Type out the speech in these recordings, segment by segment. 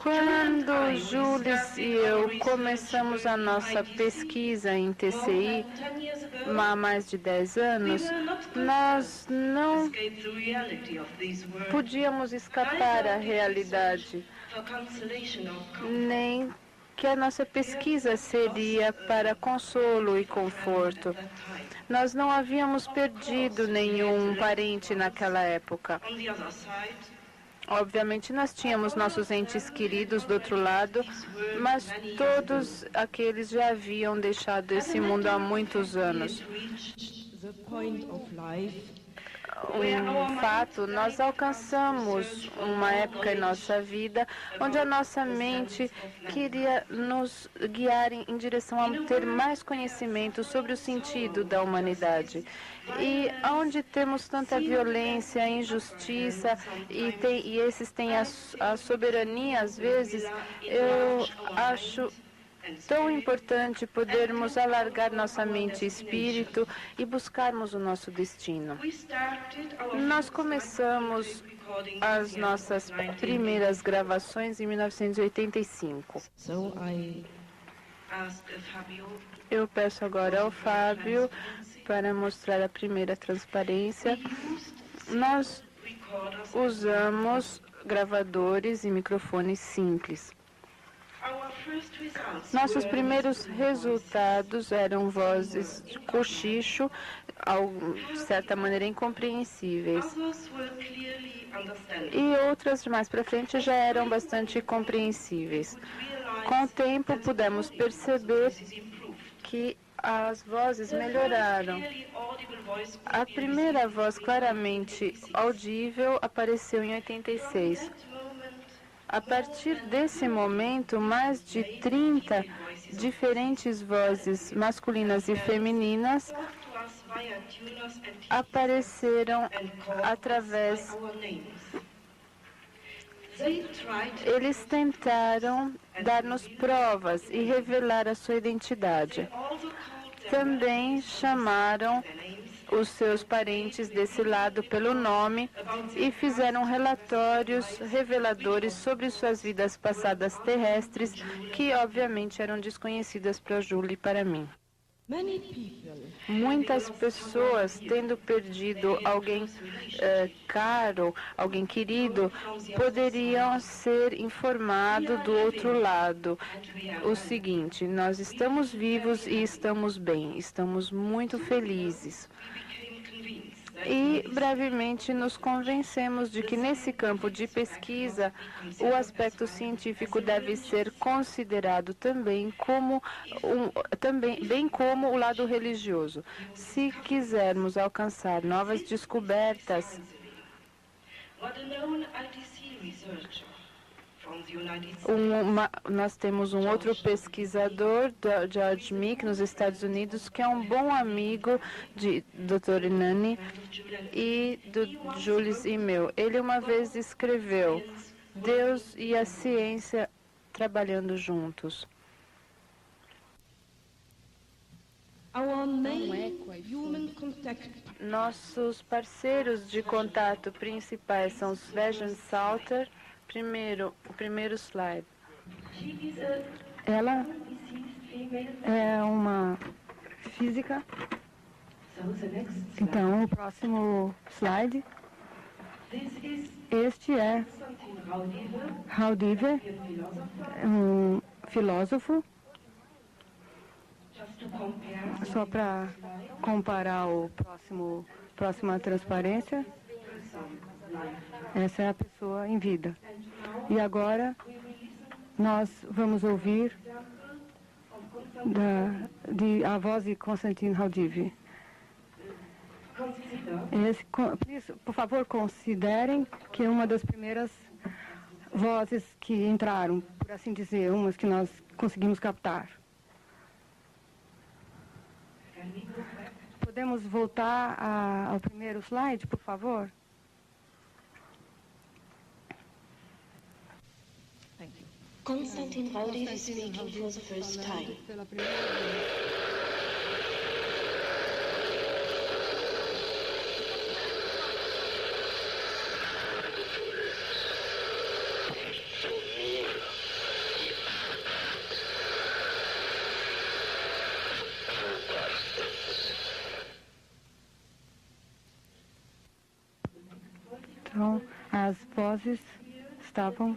Quando Jules e eu começamos a nossa pesquisa em TCI, há mais de 10 anos, nós não podíamos escapar à realidade, nem que a nossa pesquisa seria para consolo e conforto. Nós não havíamos perdido nenhum parente naquela época. Obviamente, nós tínhamos nossos entes queridos do outro lado, mas todos aqueles já haviam deixado esse mundo há muitos anos. Fato, nós alcançamos uma época em nossa vida onde a nossa mente queria nos guiar em direção a ter mais conhecimento sobre o sentido da humanidade. E onde temos tanta violência, injustiça, e esses têm a soberania, às vezes, eu acho tão importante podermos alargar nossa mente e espírito e buscarmos o nosso destino. Nós começamos as nossas primeiras gravações em 1985. Eu peço agora ao Fábio para mostrar a primeira transparência. Nós usamos gravadores e microfones simples. Nossos primeiros resultados eram vozes de cochicho, de certa maneira incompreensíveis. E outras mais para frente já eram bastante compreensíveis. Com o tempo, pudemos perceber que as vozes melhoraram. A primeira voz claramente audível apareceu em 86. A partir desse momento, mais de 30 diferentes vozes masculinas e femininas apareceram através. Eles tentaram dar-nos provas e revelar a sua identidade. Também chamaram os seus parentes desse lado pelo nome e fizeram relatórios reveladores sobre suas vidas passadas terrestres, que obviamente eram desconhecidas para Julie e para mim. Muitas pessoas, tendo perdido alguém caro, alguém querido, poderiam ser informados do outro lado. O seguinte: nós estamos vivos e estamos bem, estamos muito felizes. E brevemente nos convencemos de que nesse campo de pesquisa o aspecto científico deve ser considerado também bem como o lado religioso. Se quisermos alcançar novas descobertas, nós temos um outro pesquisador, George Meek, nos Estados Unidos, que é um bom amigo de Dr. Inani e do Jules e meu. Ele uma vez escreveu: Deus e a ciência trabalhando juntos. Nossos parceiros de contato principais são Svegen Salter. O primeiro slide. Ela é uma física. Então, o próximo slide. Este é Raudive, um filósofo. Só para comparar o próxima transparência. Essa é a pessoa em vida. E agora nós vamos ouvir a voz de Konstantin Raudive. Por favor, considerem que é uma das primeiras vozes que entraram, por assim dizer, umas que nós conseguimos captar. Podemos voltar ao primeiro slide, por favor? Konstantin Raudive is speaking for the first time. vozes estavam...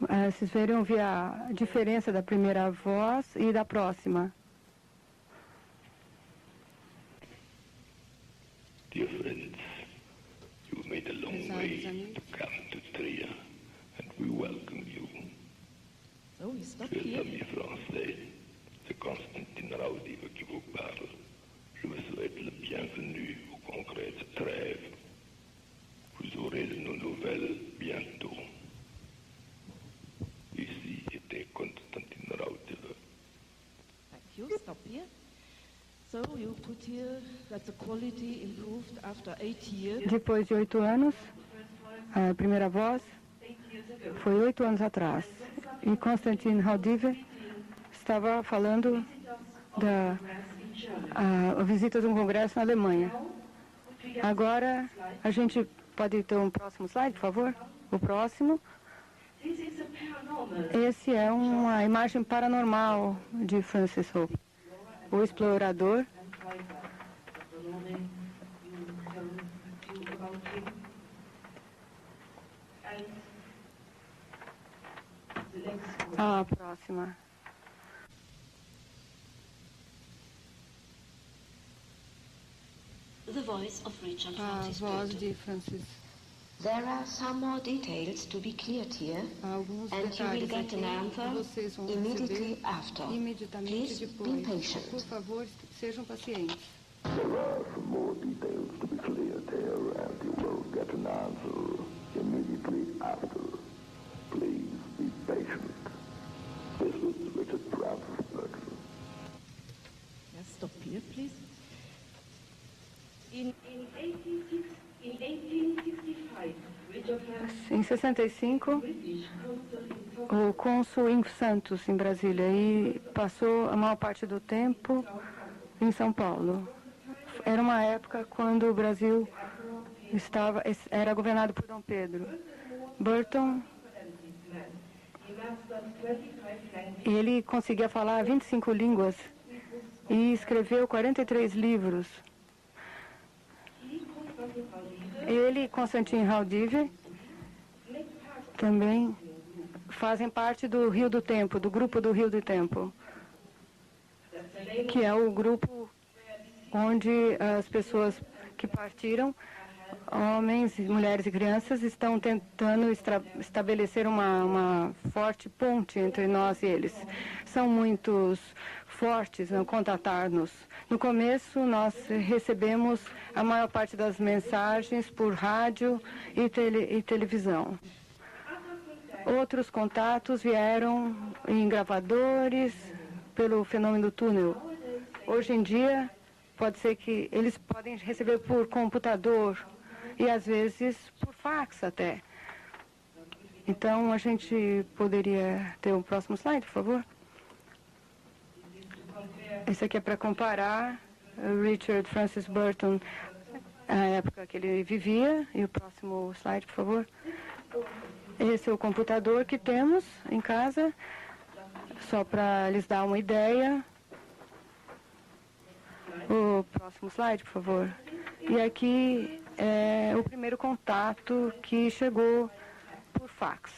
vocês veriam ver a diferença da primeira voz e da próxima. Dear friends, you made a long way to come to Trier, and we welcome you. Oh, you stop Chers here. amis français, c'est Constantin Raudive qui vous parle. Je vous souhaite le bienvenu au congrès de Trèves. Vous aurez de nos nouvelles bientôt. Ici était Constantin Raudive. Thank you. Stop here. So you put here that the quality improved after 8 years. Depois de 8 anos, a primeira voz foi 8 anos atrás. E Konstantin Raudive estava falando da a visita de um congresso na Alemanha. Agora, a gente pode ter um próximo slide, por favor? O próximo. Esse é uma imagem paranormal de Francis Hope, o explorador. A próxima. The voice of Richard A Francis voz Burton. de Francis. There are some more details to be cleared here, Alguns and you will detalhes get aqui an answer vocês vão immediately receber after. imediatamente Please be depois. patient. Por favor, sejam pacientes. There are some more details to be cleared here, and you will get an answer immediately after. Please be patient. This was Richard Francis Burton. Yeah, stop here, please. In 1865, Richard Francis Em 65, British consul in o cônsul em Santos, em Brasília, e passou a maior parte do tempo em São Paulo. Era uma época quando o Brasil era governado por Dom Pedro. Burton, he mastered 25 languages. ele conseguia falar 25 línguas e escreveu 43 livros. Ele e Konstantin Raudive também fazem parte do Rio do Tempo, do grupo do Rio do Tempo, que é o grupo onde as pessoas que partiram, homens, mulheres e crianças, estão tentando estabelecer uma forte ponte entre nós e eles. São muitos fortes no contatar-nos. No começo, nós recebemos a maior parte das mensagens por rádio e televisão. Outros contatos vieram em gravadores, pelo fenômeno do túnel. Hoje em dia, pode ser que eles podem receber por computador e, às vezes, por fax até. Então, a gente poderia ter o próximo slide, por favor? Esse aqui é para comparar Richard Francis Burton, a época que ele vivia. E o próximo slide, por favor. Esse é o computador que temos em casa, só para lhes dar uma ideia. O próximo slide, por favor. E aqui é o primeiro contato que chegou por fax.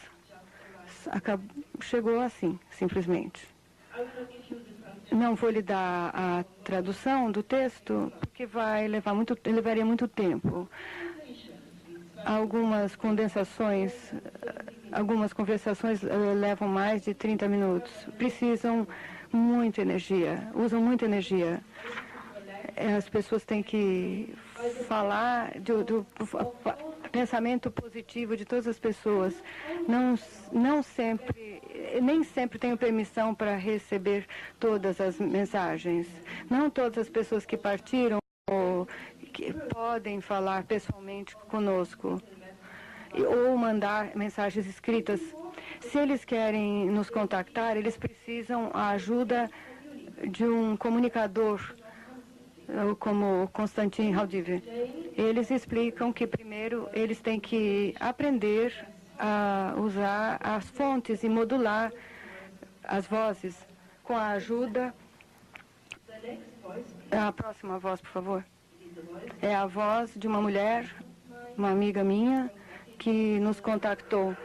Chegou assim, simplesmente. Não vou lhe dar a tradução do texto, porque levaria muito tempo. Algumas conversações levam mais de 30 minutos. Precisam muita energia, usam muita energia. As pessoas têm que falar do pensamento positivo de todas as pessoas. Nem sempre tenho permissão para receber todas as mensagens. Não todas as pessoas que partiram que podem falar pessoalmente conosco ou mandar mensagens escritas. Se eles querem nos contactar, eles precisam a ajuda de um comunicador, como Konstantin Raudive. Eles explicam que primeiro eles têm que aprender a usar as fontes e modular as vozes com a ajuda. A próxima voz, por favor. É a voz de uma mulher, uma amiga minha, que nos contactou.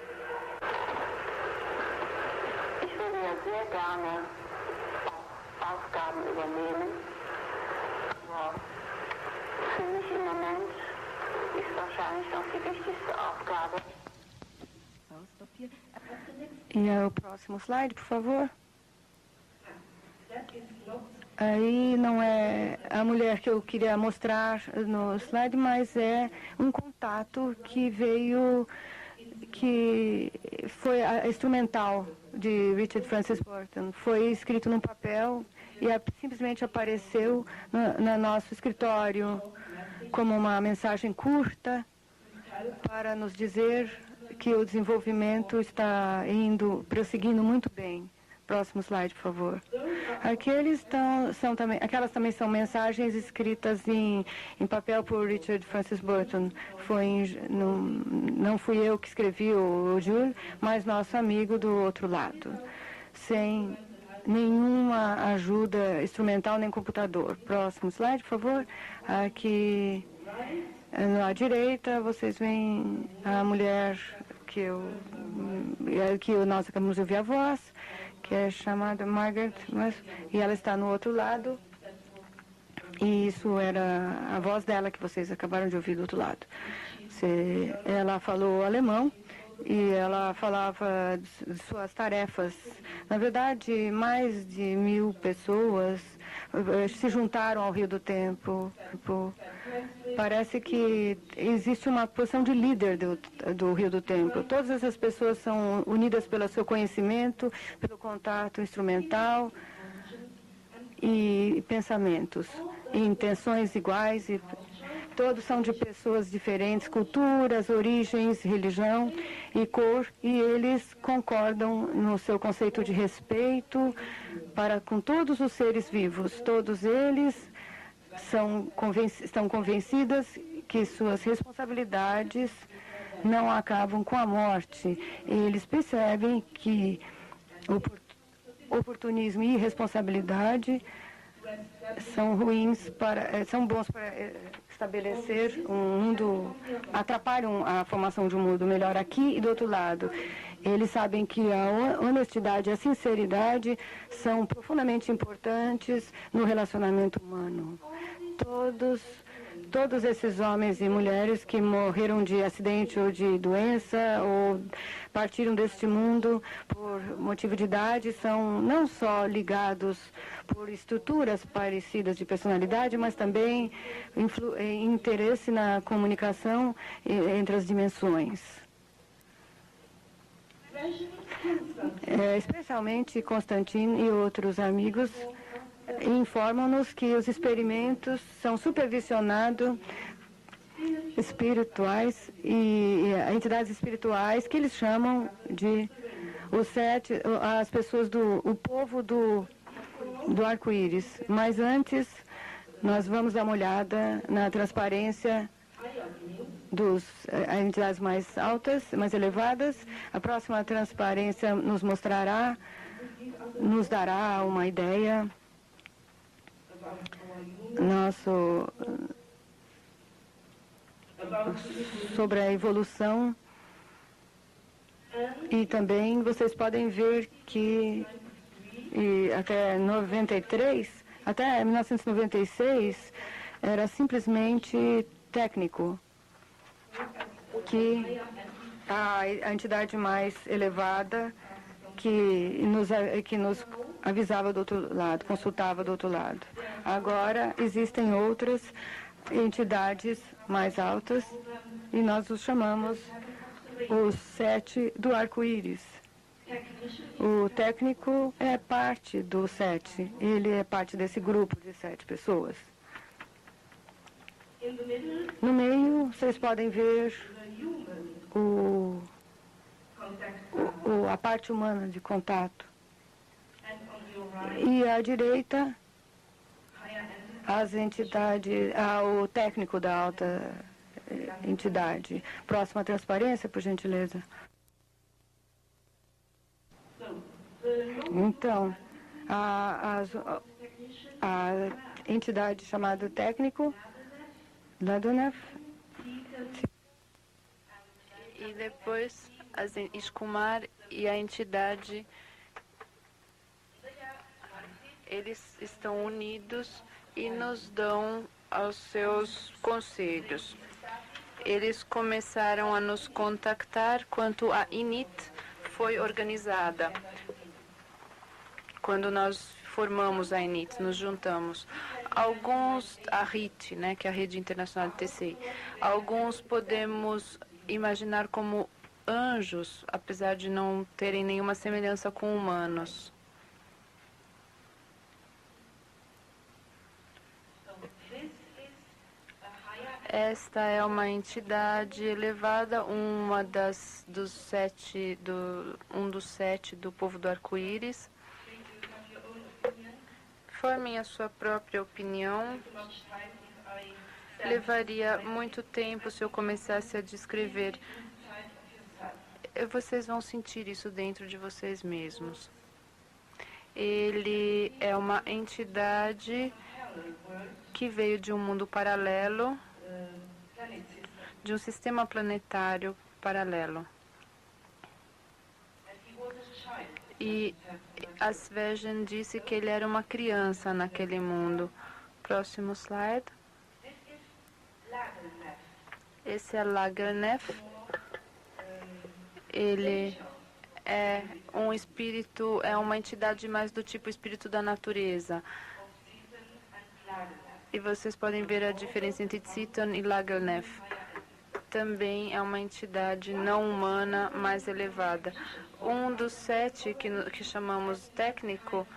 Ich würde ja sehr gerne Aufgaben übernehmen, aber für mich im Moment ist wahrscheinlich noch die wichtigste Aufgabe. E o próximo slide, por favor. Aí não é a mulher que eu queria mostrar no slide, mas é um contato que veio, que foi a instrumental de Richard Francis Burton. Foi escrito num papel e simplesmente apareceu no nosso escritório como uma mensagem curta para nos dizer que o desenvolvimento está prosseguindo muito bem. Próximo slide, por favor. Aquelas também são mensagens escritas em papel por Richard Francis Burton. Não fui eu que escrevi, o Jules, mas nosso amigo do outro lado. Sem nenhuma ajuda instrumental nem computador. Próximo slide, por favor. Aqui à direita vocês veem a mulher que nós acabamos de ouvir a voz, que é chamada Margaret, e ela está no outro lado. E isso era a voz dela que vocês acabaram de ouvir do outro lado. Ela falou alemão e ela falava de suas tarefas. Na verdade, mais de 1.000 pessoas se juntaram ao Rio do Tempo. Parece que existe uma posição de líder do Rio do Tempo. Todas essas pessoas são unidas pelo seu conhecimento, pelo contato instrumental e pensamentos, e intenções iguais. E todos são de pessoas diferentes, culturas, origens, religião e cor, e eles concordam no seu conceito de respeito para com todos os seres vivos. Todos eles estão convencidas que suas responsabilidades não acabam com a morte. Eles percebem que oportunismo e irresponsabilidade são bons para estabelecer um mundo, atrapalham a formação de um mundo melhor aqui e do outro lado. Eles sabem que a honestidade e a sinceridade são profundamente importantes no relacionamento humano. Todos esses homens e mulheres que morreram de acidente ou de doença ou partiram deste mundo por motivo de idade são não só ligados por estruturas parecidas de personalidade, mas também interesse na comunicação entre as dimensões. Especialmente Constantine e outros amigos informam-nos que os experimentos são supervisionados espirituais e entidades espirituais que eles chamam de as pessoas o povo do arco-íris. Mas antes, nós vamos dar uma olhada na transparência das entidades mais altas, mais elevadas. A próxima transparência nos dará uma ideia sobre a evolução, e também vocês podem ver que até 1996 era simplesmente técnico, que a entidade mais elevada que nos avisava do outro lado, consultava do outro lado. Agora existem outras entidades mais altas e nós os chamamos os 7 do arco-íris. O técnico é parte do 7, ele é parte desse grupo de 7 pessoas. No meio, vocês podem ver a parte humana de contato. E à direita, as entidades, o técnico da alta entidade. Próxima transparência, por gentileza. Então, a entidade chamada técnico, Ladunev, E depois Ishkumar e a entidade, eles estão unidos e nos dão os seus conselhos. Eles começaram a nos contactar quando a INIT foi organizada. Quando nós formamos a INIT, nos juntamos. Alguns, a RIT, né, que é a Rede Internacional de TCI, alguns podemos imaginar como anjos, apesar de não terem nenhuma semelhança com humanos. Esta é uma entidade elevada, um dos sete do povo do arco-íris. Formem a sua própria opinião. Levaria muito tempo se eu começasse a descrever. Vocês vão sentir isso dentro de vocês mesmos. Ele é uma entidade que veio de um mundo paralelo, de um sistema planetário paralelo. E Asvejan disse que ele era uma criança naquele mundo. Próximo slide. Esse é Lagernev. Ele é um espírito, é uma entidade mais do tipo espírito da natureza. E vocês podem ver a diferença entre Tsiton e Lagernev. Também é uma entidade não humana mais elevada. Um dos 7 que chamamos técnico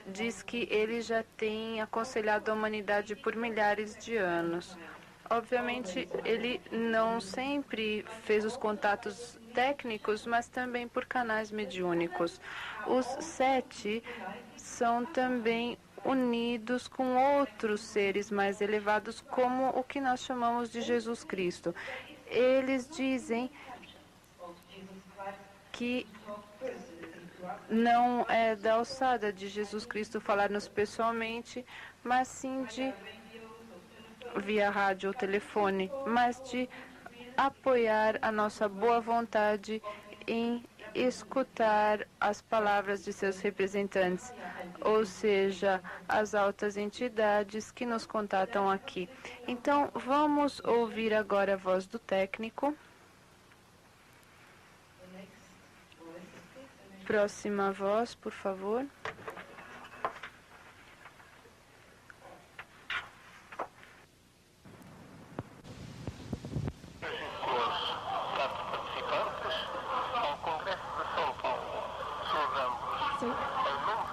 diz que ele já tem aconselhado a humanidade por milhares de anos. Obviamente, ele não sempre fez os contatos técnicos, mas também por canais mediúnicos. Os 7 são também unidos com outros seres mais elevados, como o que nós chamamos de Jesus Cristo. Eles dizem que não é da alçada de Jesus Cristo falar-nos pessoalmente, mas sim de via rádio ou telefone, mas de apoiar a nossa boa vontade em escutar as palavras de seus representantes, ou seja, as altas entidades que nos contatam aqui. Então, vamos ouvir agora a voz do técnico. Próxima voz, por favor.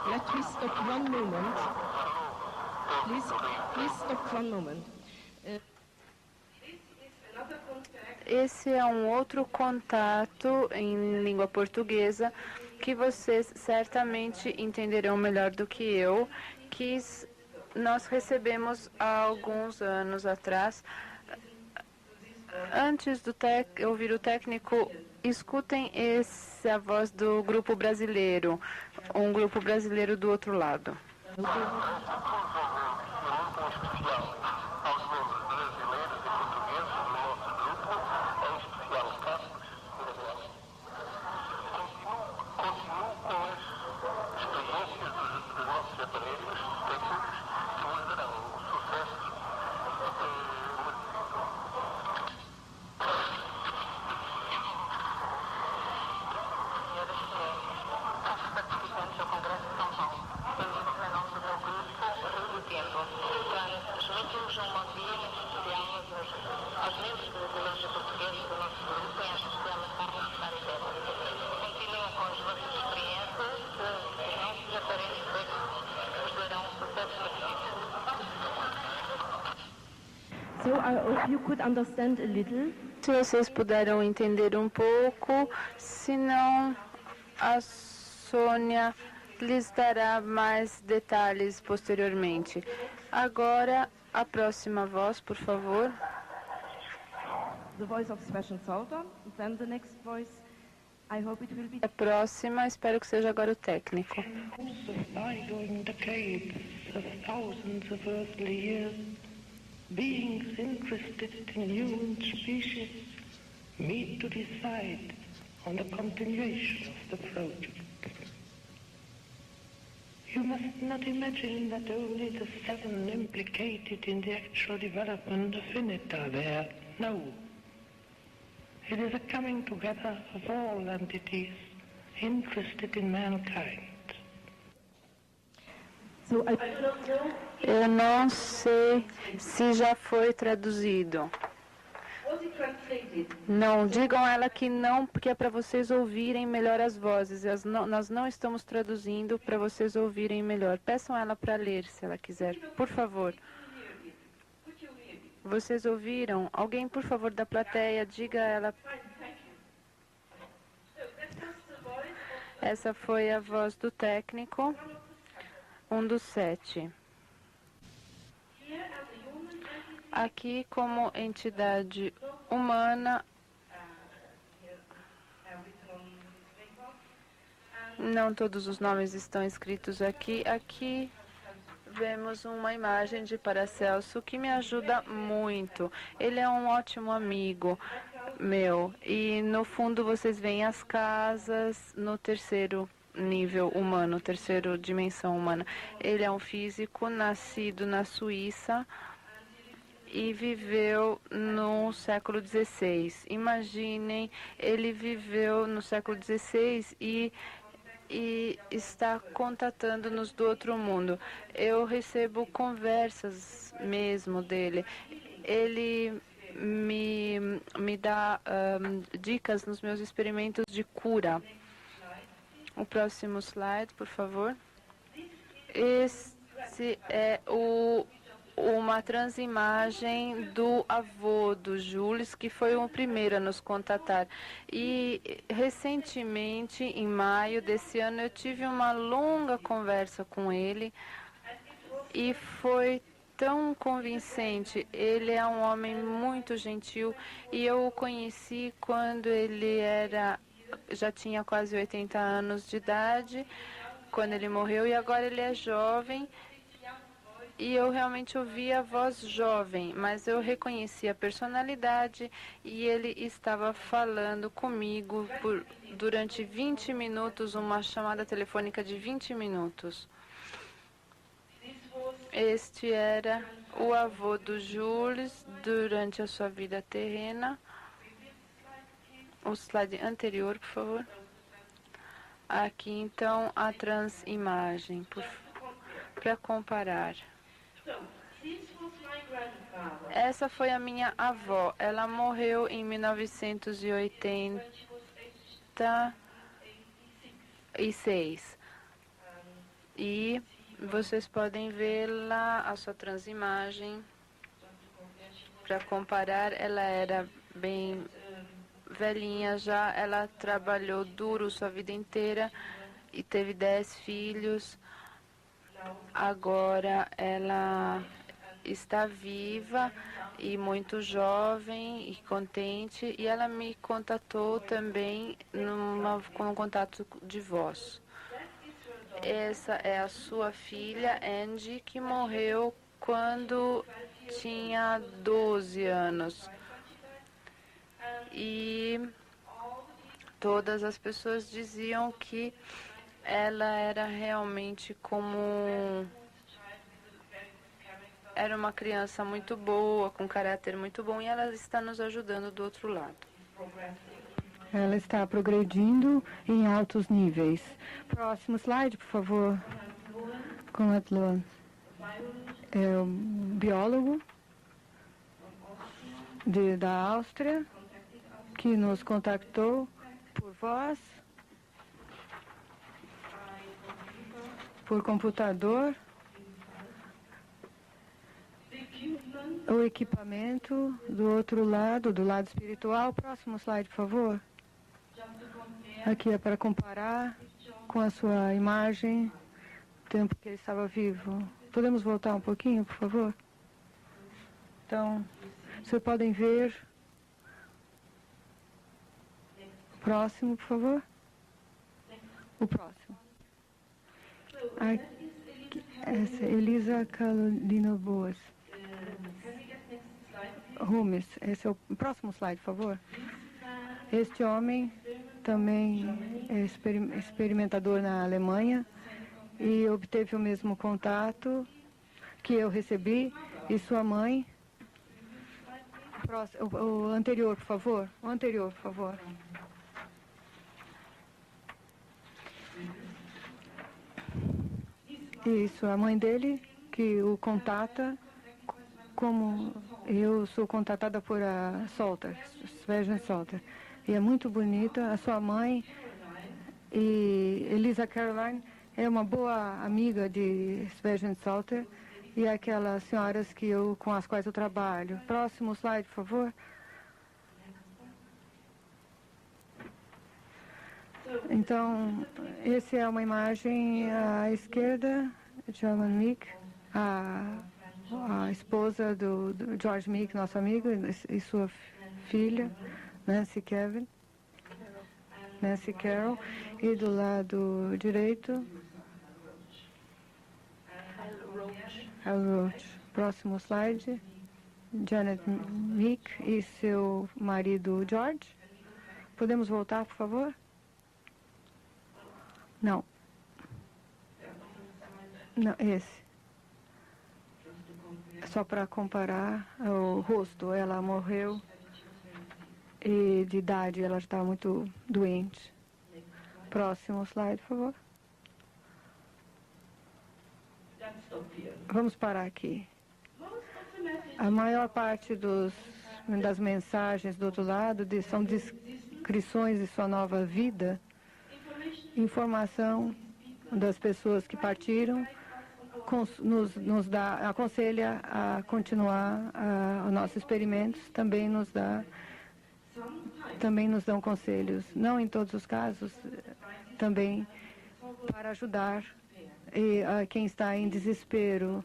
Let me stop one moment. Please stop one moment. Esse é um outro contato em língua portuguesa que vocês certamente entenderão melhor do que eu, que nós recebemos há alguns anos atrás. Antes do ouvir o técnico, escutem a voz do grupo brasileiro, um grupo brasileiro do outro lado. So I hope you could understand a little. Se vocês puderam entender um pouco, senão a Sônia lhes dará mais detalhes posteriormente. Agora, a próxima voz, por favor. The voice of Sebastian Sauter. Then the next voice, I hope it will be. A próxima, espero que seja agora o técnico. Bygone decades of thousands of earthly years, beings interested in human species meet to decide on the continuation of the project. You must not imagine that only the 7 implicated in the actual development of Finite are there. No. It is a coming together of all entities interested in mankind. Eu não sei se já foi traduzido. Was it translated? Não, digam a ela que não, porque é para vocês ouvirem melhor as vozes. Nós não estamos traduzindo para vocês ouvirem melhor. Peçam ela para ler, se ela quiser. Por favor. Vocês ouviram? Alguém, por favor, da plateia, diga a ela. Essa foi a voz do técnico, um dos 7. Aqui, como entidade humana, não todos os nomes estão escritos aqui. Aqui vemos uma imagem de Paracelso que me ajuda muito. Ele é um ótimo amigo meu. E no fundo vocês veem as casas no terceiro nível humano, terceira dimensão humana. Ele é um físico nascido na Suíça e viveu no século XVI. Imaginem, ele viveu no século XVI e está contatando-nos do outro mundo. Eu recebo conversas mesmo dele. Ele me dá dicas nos meus experimentos de cura. O próximo slide, por favor. Esse é uma transimagem do avô do Jules, que foi o primeiro a nos contatar. E recentemente, em maio desse ano, eu tive uma longa conversa com ele e foi tão convincente. Ele é um homem muito gentil e eu o conheci quando ele já tinha quase 80 anos de idade, quando ele morreu, e agora ele é jovem. E eu realmente ouvi a voz jovem, mas eu reconheci a personalidade e ele estava falando comigo durante 20 minutos, uma chamada telefônica de 20 minutos. Este era o avô do Jules durante a sua vida terrena. O slide anterior, por favor. Aqui, então, a transimagem, para comparar. Essa foi a minha avó. Ela morreu em 1986. E vocês podem ver lá a sua transimagem. Para comparar, ela era bem velhinha já. Ela trabalhou duro sua vida inteira e teve 10 filhos. Agora ela está viva e muito jovem e contente, e ela me contatou também com um contato de voz. Essa é a sua filha, Angie, que morreu quando tinha 12 anos. E todas as pessoas diziam que ela era realmente era uma criança muito boa, com caráter muito bom, e ela está nos ajudando do outro lado. Ela está progredindo em altos níveis. Próximo slide, por favor. Com a Luan. É um biólogo da Áustria que nos contactou por voz, por computador. O equipamento do outro lado, do lado espiritual. Próximo slide, por favor. Aqui é para comparar com a sua imagem, o tempo que ele estava vivo. Podemos voltar um pouquinho, por favor? Então, vocês podem ver. Próximo, por favor. O próximo. Aqui, essa é Elisa Carolina Boas. Rumes, esse é o próximo slide, por favor. Este homem também é experimentador na Alemanha e obteve o mesmo contato que eu recebi. E sua mãe... O anterior, por favor. O anterior, por favor. Isso, a mãe dele que o contata, como eu sou contatada por a Salter, Svergen Salter. E é muito bonita. A sua mãe e Elisa Caroline é uma boa amiga de Svergen Salter e aquelas senhoras com as quais eu trabalho. Próximo slide, por favor. Então, essa é uma imagem à esquerda, German Meek, a esposa do George Meek, nosso amigo, e sua filha, Nancy Carroll, e do lado direito, Hal Roach. Próximo slide, Janet Meek e seu marido George. Podemos voltar, por favor? Não. Não, esse. Só para comparar o rosto. Ela morreu e de idade ela já estava muito doente. Próximo slide, por favor. Vamos parar aqui. A maior parte das mensagens do outro lado são descrições de sua nova vida, informação das pessoas que partiram, aconselha a continuar os nossos experimentos, também nos dão conselhos, não em todos os casos, também para ajudar a quem está em desespero.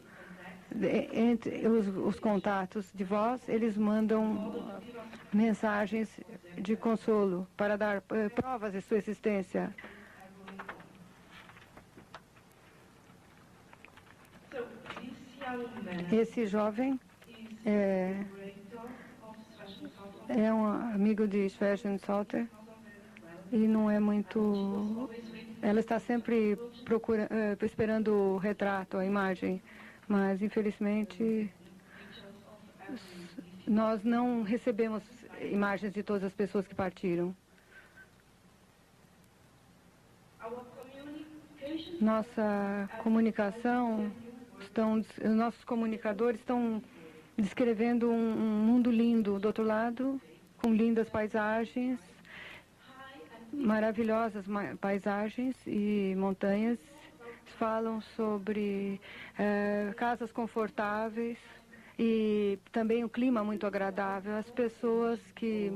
Entre os contatos de voz, eles mandam mensagens de consolo para dar provas de sua existência. Esse jovem é um amigo de Svergen Salter e não é muito... Ela está sempre esperando o retrato, a imagem, mas infelizmente nós não recebemos imagens de todas as pessoas que partiram. Nossa comunicação, nossos comunicadores estão descrevendo um mundo lindo do outro lado, com lindas paisagens, maravilhosas paisagens e montanhas. Falam sobre casas confortáveis e também o clima muito agradável. As pessoas que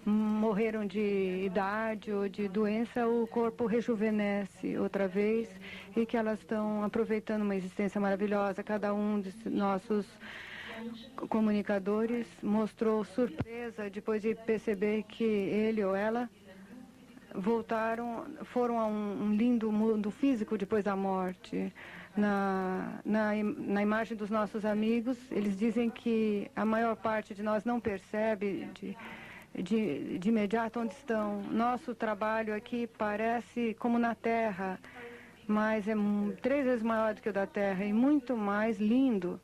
morreram de idade ou de doença, o corpo rejuvenesce outra vez e que elas estão aproveitando uma existência maravilhosa. Cada um de nossos comunicadores mostrou surpresa depois de perceber que ele ou ela foram a um lindo mundo físico depois da morte. Na imagem dos nossos amigos, eles dizem que a maior parte de nós não percebe de imediato onde estão. Nosso trabalho aqui parece como na Terra, mas é 3 vezes maior do que o da Terra e muito mais lindo.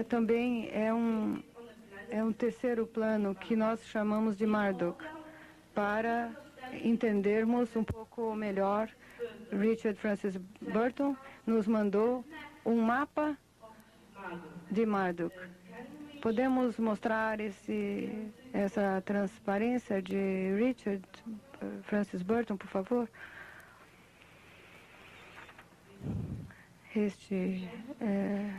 Também é um terceiro plano que nós chamamos de Marduk, para entendermos um pouco melhor. Richard Francis Burton nos mandou um mapa de Marduk. Podemos mostrar essa transparência de Richard Francis Burton, por favor? Este é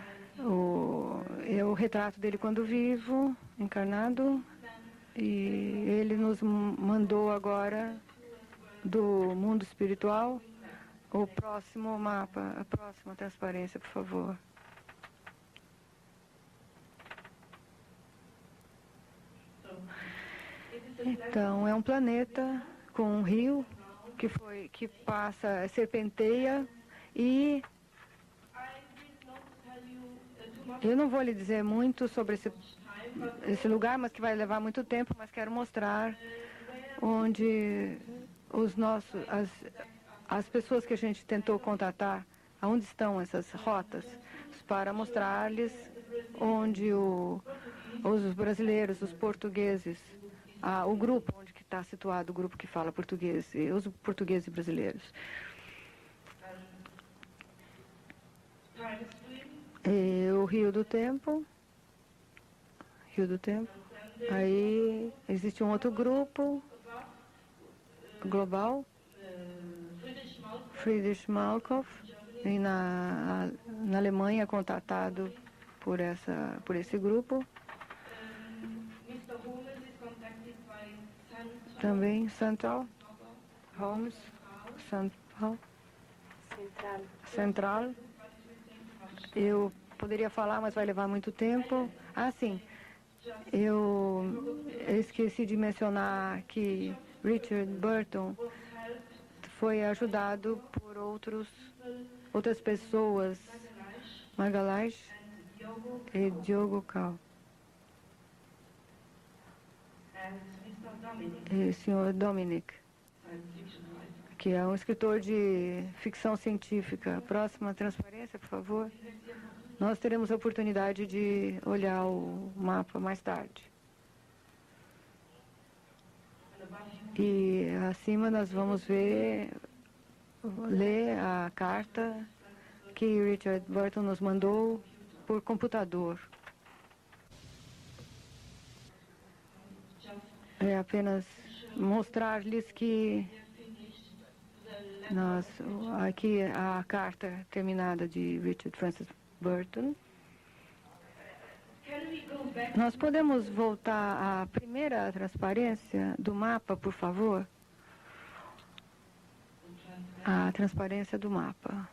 o retrato dele quando vivo, encarnado, e ele nos mandou agora do mundo espiritual o próximo mapa, a próxima transparência, por favor. Então, é um planeta com um rio que passa, serpenteia, e eu não vou lhe dizer muito sobre esse esse lugar, mas que vai levar muito tempo, mas quero mostrar onde as pessoas que a gente tentou contatar, aonde estão essas rotas, para mostrar-lhes onde os brasileiros, os portugueses, o grupo onde que está situado, o grupo que fala português, e os portugueses brasileiros. E o Rio do Tempo. Aí existe um outro grupo global, Friedrich Malkoff, e na Alemanha contatado por esse grupo. Também Central, Holmes, Central. Eu poderia falar, mas vai levar muito tempo. Sim. Eu esqueci de mencionar que Richard Burton foi ajudado por outras pessoas, Magalhães e Diogo Cal. E o Sr. Dominic, que é um escritor de ficção científica. Próxima transparência, por favor. Nós teremos a oportunidade de olhar o mapa mais tarde. E acima nós vamos ler a carta que Richard Burton nos mandou por computador. É apenas mostrar-lhes que aqui a carta terminada de Richard Francis Burton. Nós podemos voltar à primeira transparência do mapa, por favor? A transparência do mapa.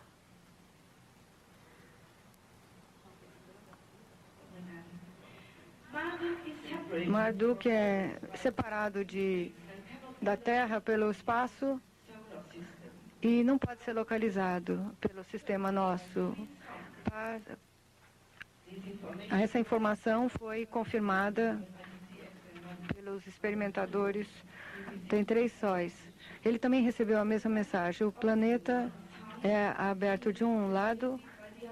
Marduk é separado da Terra pelo espaço e não pode ser localizado pelo sistema nosso. Essa informação foi confirmada pelos experimentadores. Tem 3 sóis. Ele também recebeu a mesma mensagem. O planeta é aberto de um lado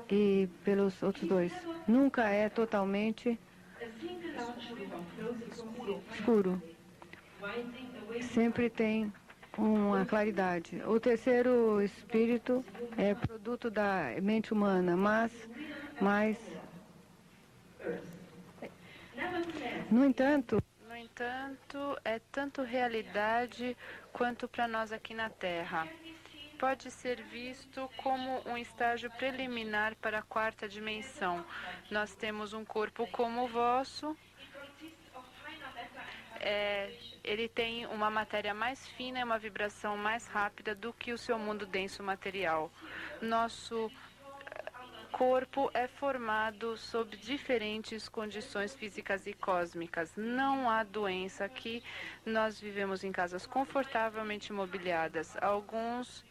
e pelos outros 2. Nunca é totalmente escuro. Sempre tem uma claridade. O terceiro espírito é produto da mente humana, mas no entanto, é tanto realidade quanto para nós aqui na Terra. Pode ser visto como um estágio preliminar para a 4ª dimensão. Nós temos um corpo como o vosso. Ele tem uma matéria mais fina e uma vibração mais rápida do que o seu mundo denso material. Nosso corpo é formado sob diferentes condições físicas e cósmicas. Não há doença aqui. Nós vivemos em casas confortavelmente mobiliadas. Alguns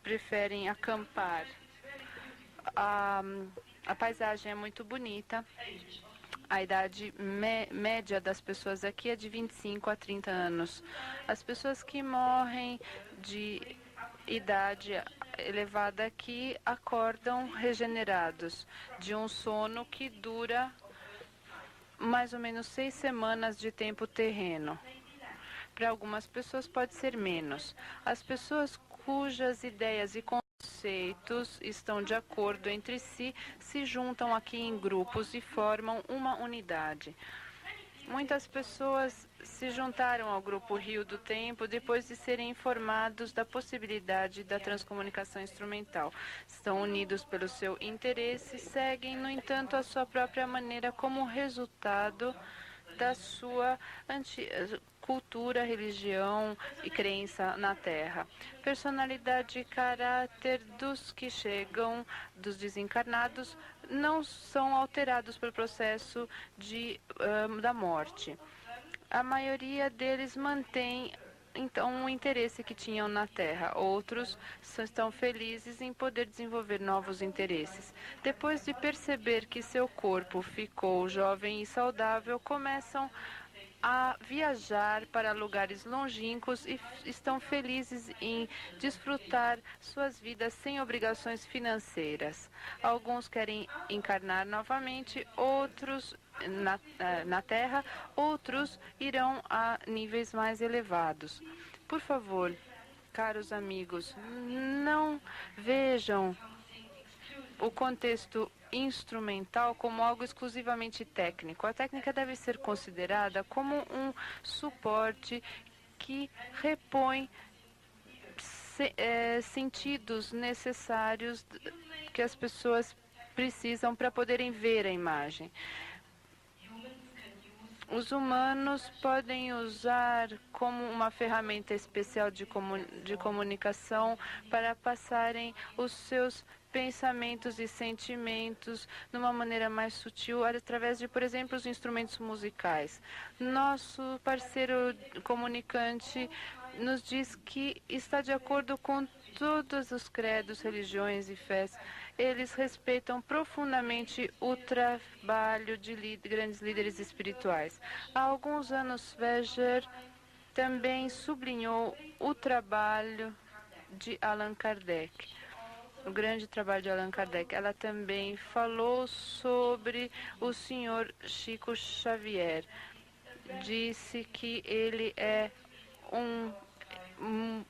preferem acampar. A paisagem é muito bonita. A idade média das pessoas aqui é de 25 a 30 anos. As pessoas que morrem de idade elevada aqui acordam regenerados de um sono que dura mais ou menos 6 semanas de tempo terreno. Para algumas pessoas pode ser menos. As pessoas cujas ideias e conceitos estão de acordo entre si se juntam aqui em grupos e formam uma unidade. Muitas pessoas se juntaram ao grupo Rio do Tempo depois de serem informados da possibilidade da transcomunicação instrumental. Estão unidos pelo seu interesse e seguem, no entanto, a sua própria maneira como resultado da sua cultura, religião e crença na Terra. Personalidade e caráter dos que chegam, dos desencarnados, não são alterados pelo processo da morte. A maioria deles mantém então o interesse que tinham na terra. Outros estão felizes em poder desenvolver novos interesses. Depois de perceber que seu corpo ficou jovem e saudável, começam a viajar para lugares longínquos e estão felizes em desfrutar suas vidas sem obrigações financeiras. Alguns querem encarnar novamente, outros na Terra, outros irão a níveis mais elevados. Por favor, caros amigos, não vejam o contexto instrumental como algo exclusivamente técnico. A técnica deve ser considerada como um suporte que repõe sentidos necessários que as pessoas precisam para poderem ver a imagem. Os humanos podem usar como uma ferramenta especial de comunicação para passarem os seus pensamentos e sentimentos de uma maneira mais sutil, através de, por exemplo, os instrumentos musicais. Nosso parceiro comunicante nos diz que está de acordo com todos os credos, religiões e fés. Eles respeitam profundamente o trabalho de grandes líderes espirituais. Há alguns anos, Weger também sublinhou o trabalho de Allan Kardec, o grande trabalho de Allan Kardec. Ela também falou sobre o senhor Chico Xavier. Disse que ele é um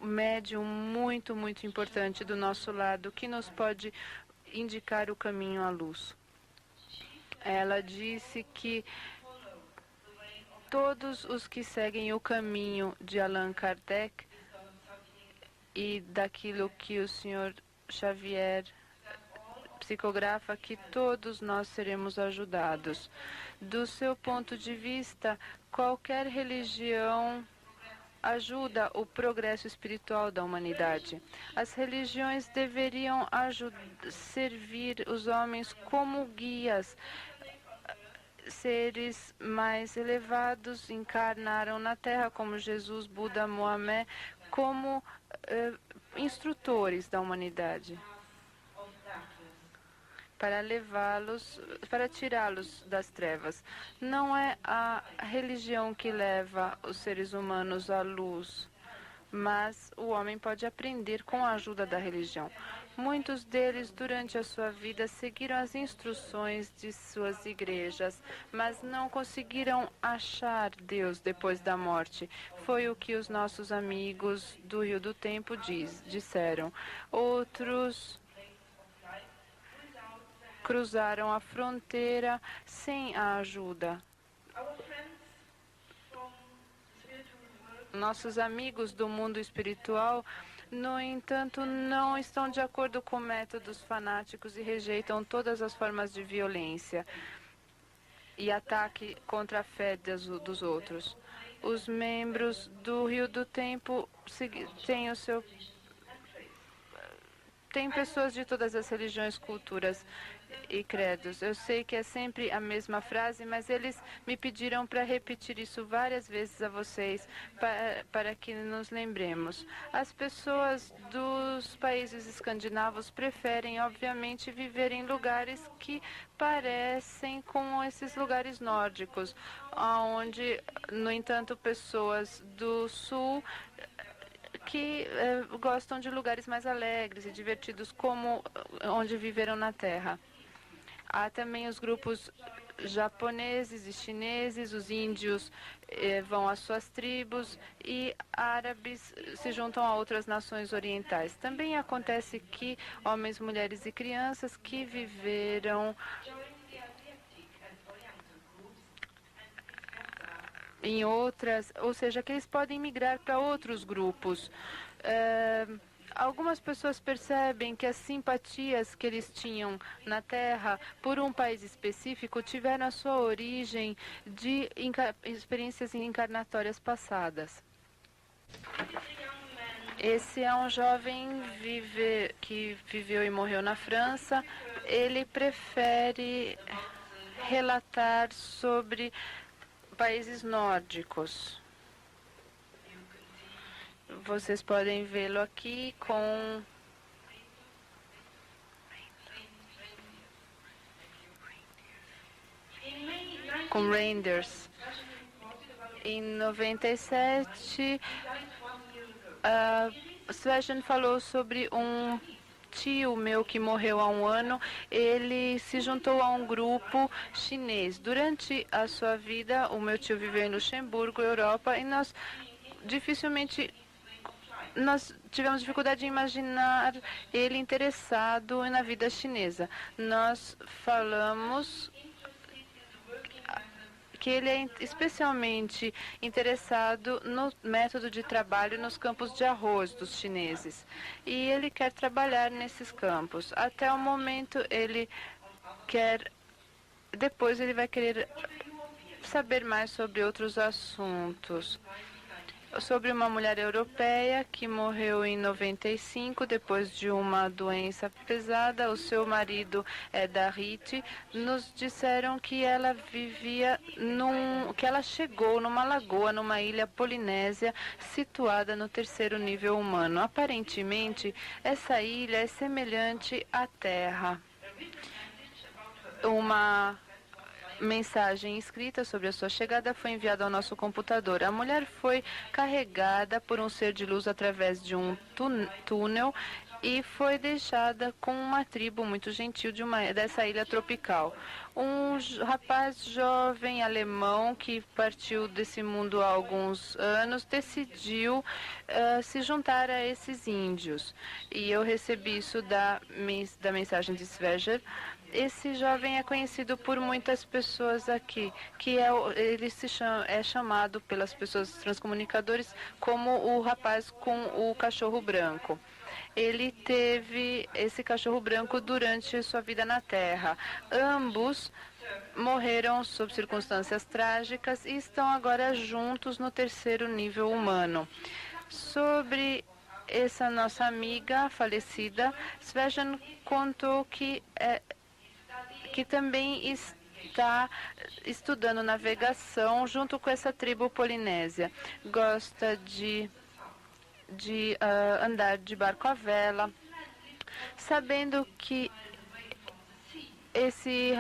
médium muito, muito importante do nosso lado, que nos pode indicar o caminho à luz. Ela disse que todos os que seguem o caminho de Allan Kardec e daquilo que o Sr. Xavier psicografa, que todos nós seremos ajudados. Do seu ponto de vista, qualquer religião ajuda o progresso espiritual da humanidade. As religiões deveriam servir os homens como guias. Seres mais elevados encarnaram na Terra, como Jesus, Buda, Mohamed, como instrutores da humanidade, para levá-los, para tirá-los das trevas. Não é a religião que leva os seres humanos à luz, mas o homem pode aprender com a ajuda da religião. Muitos deles, durante a sua vida, seguiram as instruções de suas igrejas, mas não conseguiram achar Deus depois da morte. Foi o que os nossos amigos do Rio do Tempo disseram. Outros cruzaram a fronteira sem a ajuda. Nossos amigos do mundo espiritual, no entanto, não estão de acordo com métodos fanáticos e rejeitam todas as formas de violência e ataque contra a fé dos outros. Os membros do Rio do Tempo têm pessoas de todas as religiões, culturas e credos. Eu sei que é sempre a mesma frase, mas eles me pediram para repetir isso várias vezes a vocês, para que nos lembremos. As pessoas dos países escandinavos preferem, obviamente, viver em lugares que parecem com esses lugares nórdicos, onde, no entanto, pessoas do sul que gostam de lugares mais alegres e divertidos, como onde viveram na Terra. Há também os grupos japoneses e chineses, os índios vão às suas tribos e árabes se juntam a outras nações orientais. Também acontece que homens, mulheres e crianças que viveram em outras, ou seja, que eles podem migrar para outros grupos. Algumas pessoas percebem que as simpatias que eles tinham na Terra por um país específico tiveram a sua origem de experiências encarnatórias passadas. Esse é um jovem que viveu e morreu na França. Ele prefere relatar sobre países nórdicos. Vocês podem vê-lo aqui com reindeers. Em 97, Sveshen falou sobre um tio meu que morreu há um ano. Ele se juntou a um grupo chinês. Durante a sua vida, o meu tio viveu em Luxemburgo, Europa, e nós tivemos dificuldade de imaginar ele interessado na vida chinesa. Nós falamos que ele é especialmente interessado no método de trabalho nos campos de arroz dos chineses. E ele quer trabalhar nesses campos. Até o momento, depois ele vai querer saber mais sobre outros assuntos. Sobre uma mulher europeia que morreu em 95 depois de uma doença pesada. O seu marido é da Haiti. Nos disseram que ela que ela chegou numa lagoa, numa ilha polinésia situada no 3º nível humano. Aparentemente, essa ilha é semelhante à Terra. Uma mensagem escrita sobre a sua chegada foi enviada ao nosso computador. A mulher foi carregada por um ser de luz através de um túnel e foi deixada com uma tribo muito gentil dessa ilha tropical. Um rapaz jovem alemão que partiu desse mundo há alguns anos decidiu se juntar a esses índios. E eu recebi isso da mensagem de Sveger. Esse jovem é conhecido por muitas pessoas aqui, ele é chamado pelas pessoas transcomunicadores como o rapaz com o cachorro branco. Ele teve esse cachorro branco durante sua vida na Terra. Ambos morreram sob circunstâncias trágicas e estão agora juntos no 3º nível humano. Sobre essa nossa amiga falecida, Svejan contou que também está estudando navegação junto com essa tribo polinésia. Gosta de andar de barco à vela. Sabendo que esse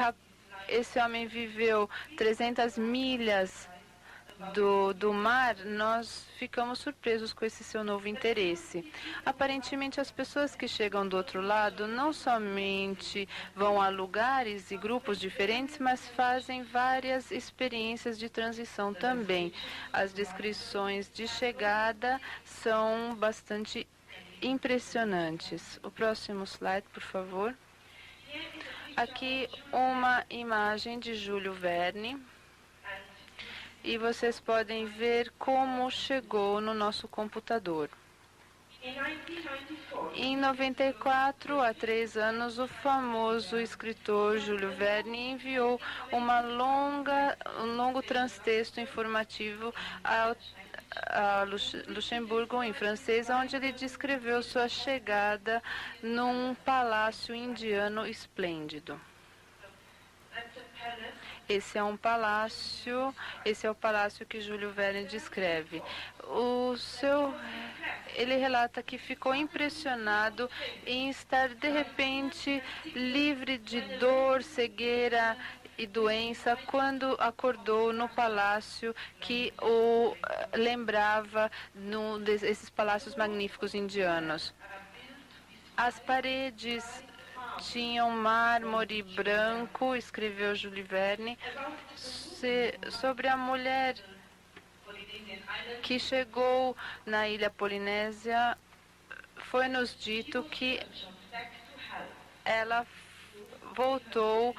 homem viveu 300 milhas do mar, nós ficamos surpresos com esse seu novo interesse. Aparentemente, as pessoas que chegam do outro lado não somente vão a lugares e grupos diferentes, mas fazem várias experiências de transição também. As descrições de chegada são bastante impressionantes. O próximo slide, por favor. Aqui uma imagem de Júlio Verne. E vocês podem ver como chegou no nosso computador. Em 94, há 3 anos, o famoso escritor Júlio Verne enviou um longo transtexto informativo a Luxemburgo, em francês, onde ele descreveu sua chegada num palácio indiano esplêndido. Esse é o palácio que Júlio Verne descreve. Ele relata que ficou impressionado em estar, de repente, livre de dor, cegueira e doença quando acordou no palácio que o lembrava desses palácios magníficos indianos. As paredes tinham mármore branco, escreveu Júlio Verne, sobre a mulher que chegou na ilha polinésia. Foi-nos dito que ela voltou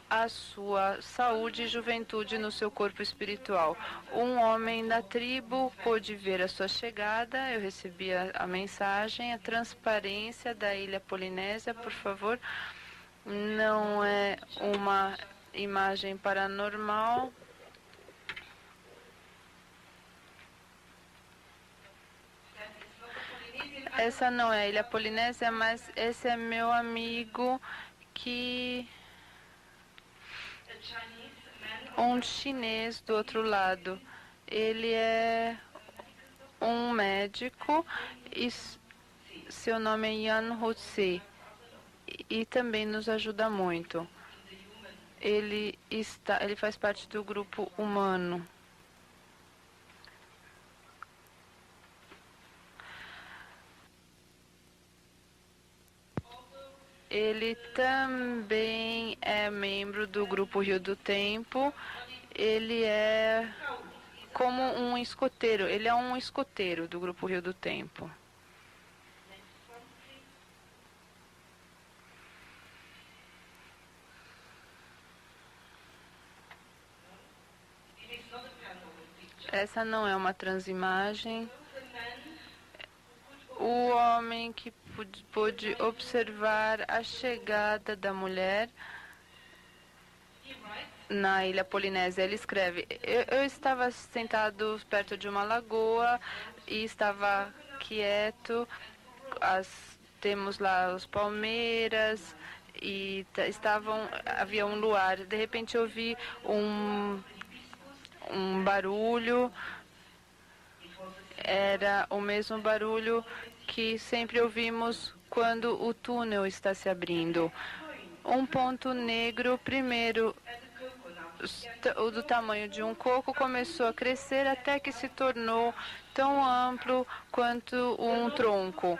à sua saúde e juventude no seu corpo espiritual. Um homem da tribo pôde ver a sua chegada. Eu recebi a mensagem, a transparência da ilha polinésia, por favor. Não é uma imagem paranormal. Essa não é a ilha polinésia, mas esse é meu amigo um chinês do outro lado. Ele é um médico, e seu nome é Yan Hutse, e também nos ajuda muito. Ele faz parte do grupo humano. Ele também é membro do grupo Rio do Tempo. Ele é como um escoteiro. Ele é um escoteiro do grupo Rio do Tempo. Essa não é uma transimagem. O homem que pôde observar a chegada da mulher na ilha Polinésia. Ele escreve: eu estava sentado perto de uma lagoa e estava quieto. Temos lá os palmeiras e havia um luar. De repente eu ouvi um barulho. Era o mesmo barulho que sempre ouvimos quando o túnel está se abrindo. Um ponto negro, primeiro o do tamanho de um coco, começou a crescer até que se tornou tão amplo quanto um tronco.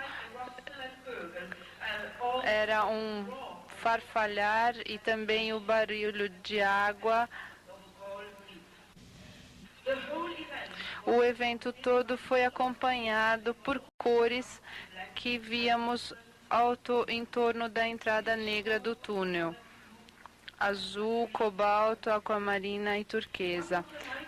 Era um farfalhar e também o barulho de água. O evento todo foi acompanhado por cores que víamos em torno da entrada negra do túnel: azul, cobalto, aquamarina e turquesa.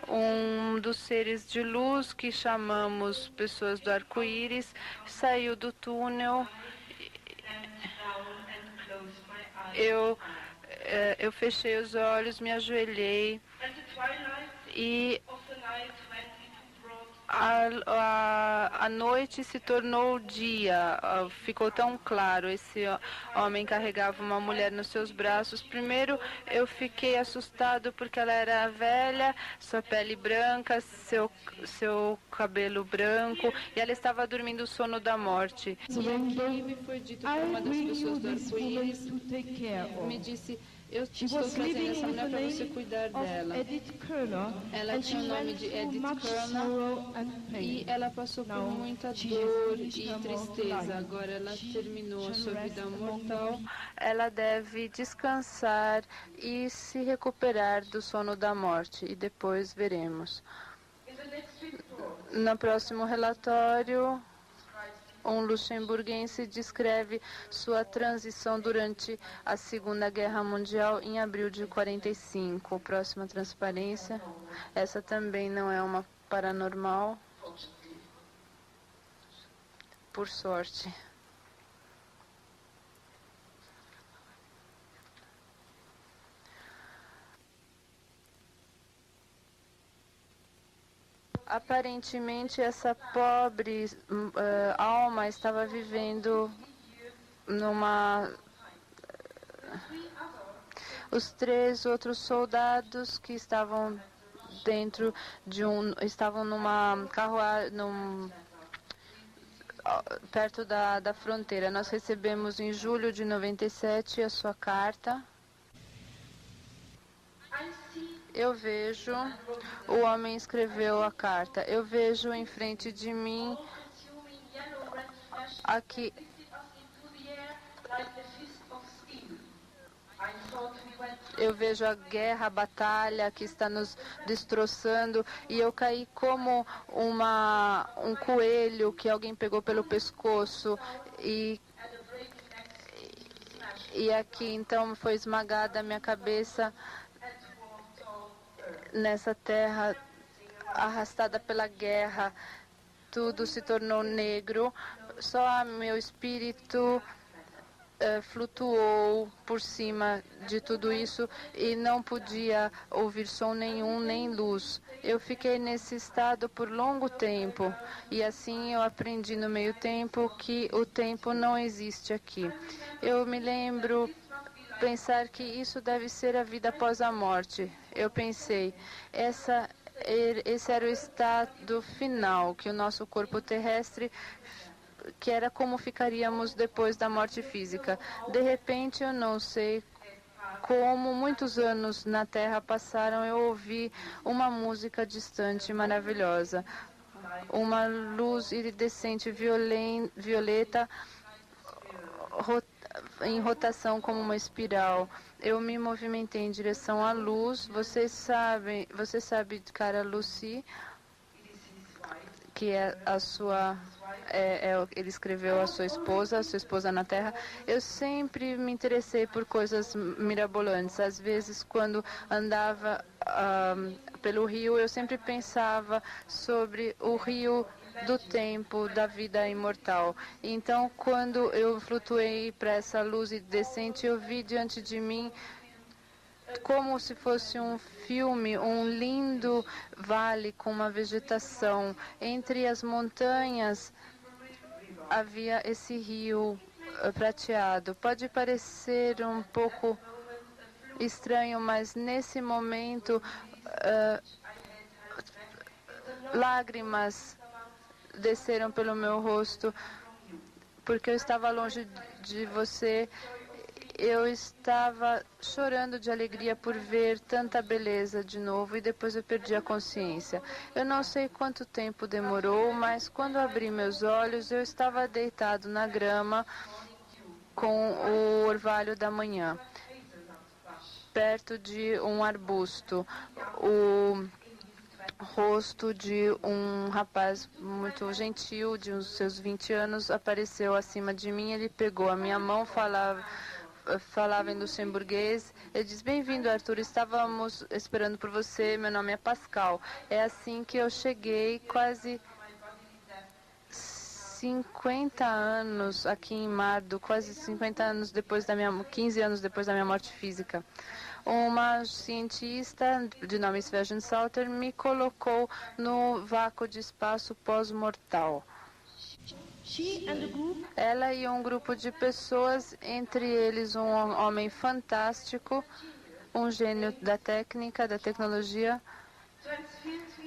Um dos seres de luz, que chamamos pessoas do arco-íris, saiu do túnel. Eu fechei os olhos, me ajoelhei e a noite se tornou dia, ficou tão claro. Esse homem carregava uma mulher nos seus braços. Primeiro eu fiquei assustado porque ela era velha, sua pele branca, seu cabelo branco, e ela estava dormindo o sono da morte. E aqui me foi dito por uma das pessoas do arco-íris, me disse: eu estou trazendo essa mulher para você cuidar dela. Ela tinha o nome de Edith Kerner e ela passou por muita dor e tristeza. Agora ela terminou a sua vida mortal. Ela deve descansar e se recuperar do sono da morte, e depois veremos. No próximo relatório, um luxemburguense descreve sua transição durante a Segunda Guerra Mundial em abril de 1945. Próxima transparência. Essa também não é uma paranormal, por sorte. Aparentemente, essa pobre alma estava vivendo Os 3 outros soldados que estavam dentro de estavam numa carruagem, perto da fronteira. Nós recebemos em julho de 97 a sua carta. Eu vejo, o homem escreveu a carta. Eu vejo em frente de mim, aqui, eu vejo a guerra, a batalha que está nos destroçando, e eu caí como um coelho que alguém pegou pelo pescoço, e aqui então foi esmagada a minha cabeça nessa terra arrastada pela guerra. Tudo se tornou negro, só meu espírito flutuou por cima de tudo isso e não podia ouvir som nenhum, nem luz. Eu fiquei nesse estado por longo tempo, e assim eu aprendi no meio tempo que o tempo não existe aqui. Eu me lembro pensar que isso deve ser a vida após a morte. Eu pensei, essa esse era o estado final, que o nosso corpo terrestre, que era como ficaríamos depois da morte física. De repente, eu não sei como muitos anos na Terra passaram, eu ouvi uma música distante e maravilhosa. Uma luz iridescente violeta em rotação como uma espiral. Eu me movimentei em direção à luz. Você sabe, cara, Lucy, que é a sua... ele escreveu a sua esposa na Terra. Eu sempre me interessei por coisas mirabolantes. Às vezes, quando andava pelo rio, eu sempre pensava sobre o rio do tempo, da vida imortal. Então, quando eu flutuei para essa luz iridescente, eu vi diante de mim, como se fosse um filme, um lindo vale com uma vegetação. Entre as montanhas havia esse rio prateado. Pode parecer um pouco estranho, mas nesse momento lágrimas desceram pelo meu rosto, porque eu estava longe de você. Eu estava chorando de alegria por ver tanta beleza de novo, e depois eu perdi a consciência. Eu não sei quanto tempo demorou, mas quando abri meus olhos, eu estava deitado na grama com o orvalho da manhã, perto de um arbusto. O rosto de um rapaz muito gentil, de uns seus 20 anos, apareceu acima de mim. Ele pegou a minha mão, falava em luxemburguês. Ele disse: "Bem-vindo, Arthur, estávamos esperando por você, meu nome é Pascal." É assim que eu cheguei, quase 50 anos aqui em Mardo, quase 50 anos depois 15 anos depois da minha morte física. Uma cientista de nome Sven Salter me colocou no vácuo de espaço pós-mortal. Ela e um grupo de pessoas, entre eles um homem fantástico, um gênio da técnica, da tecnologia,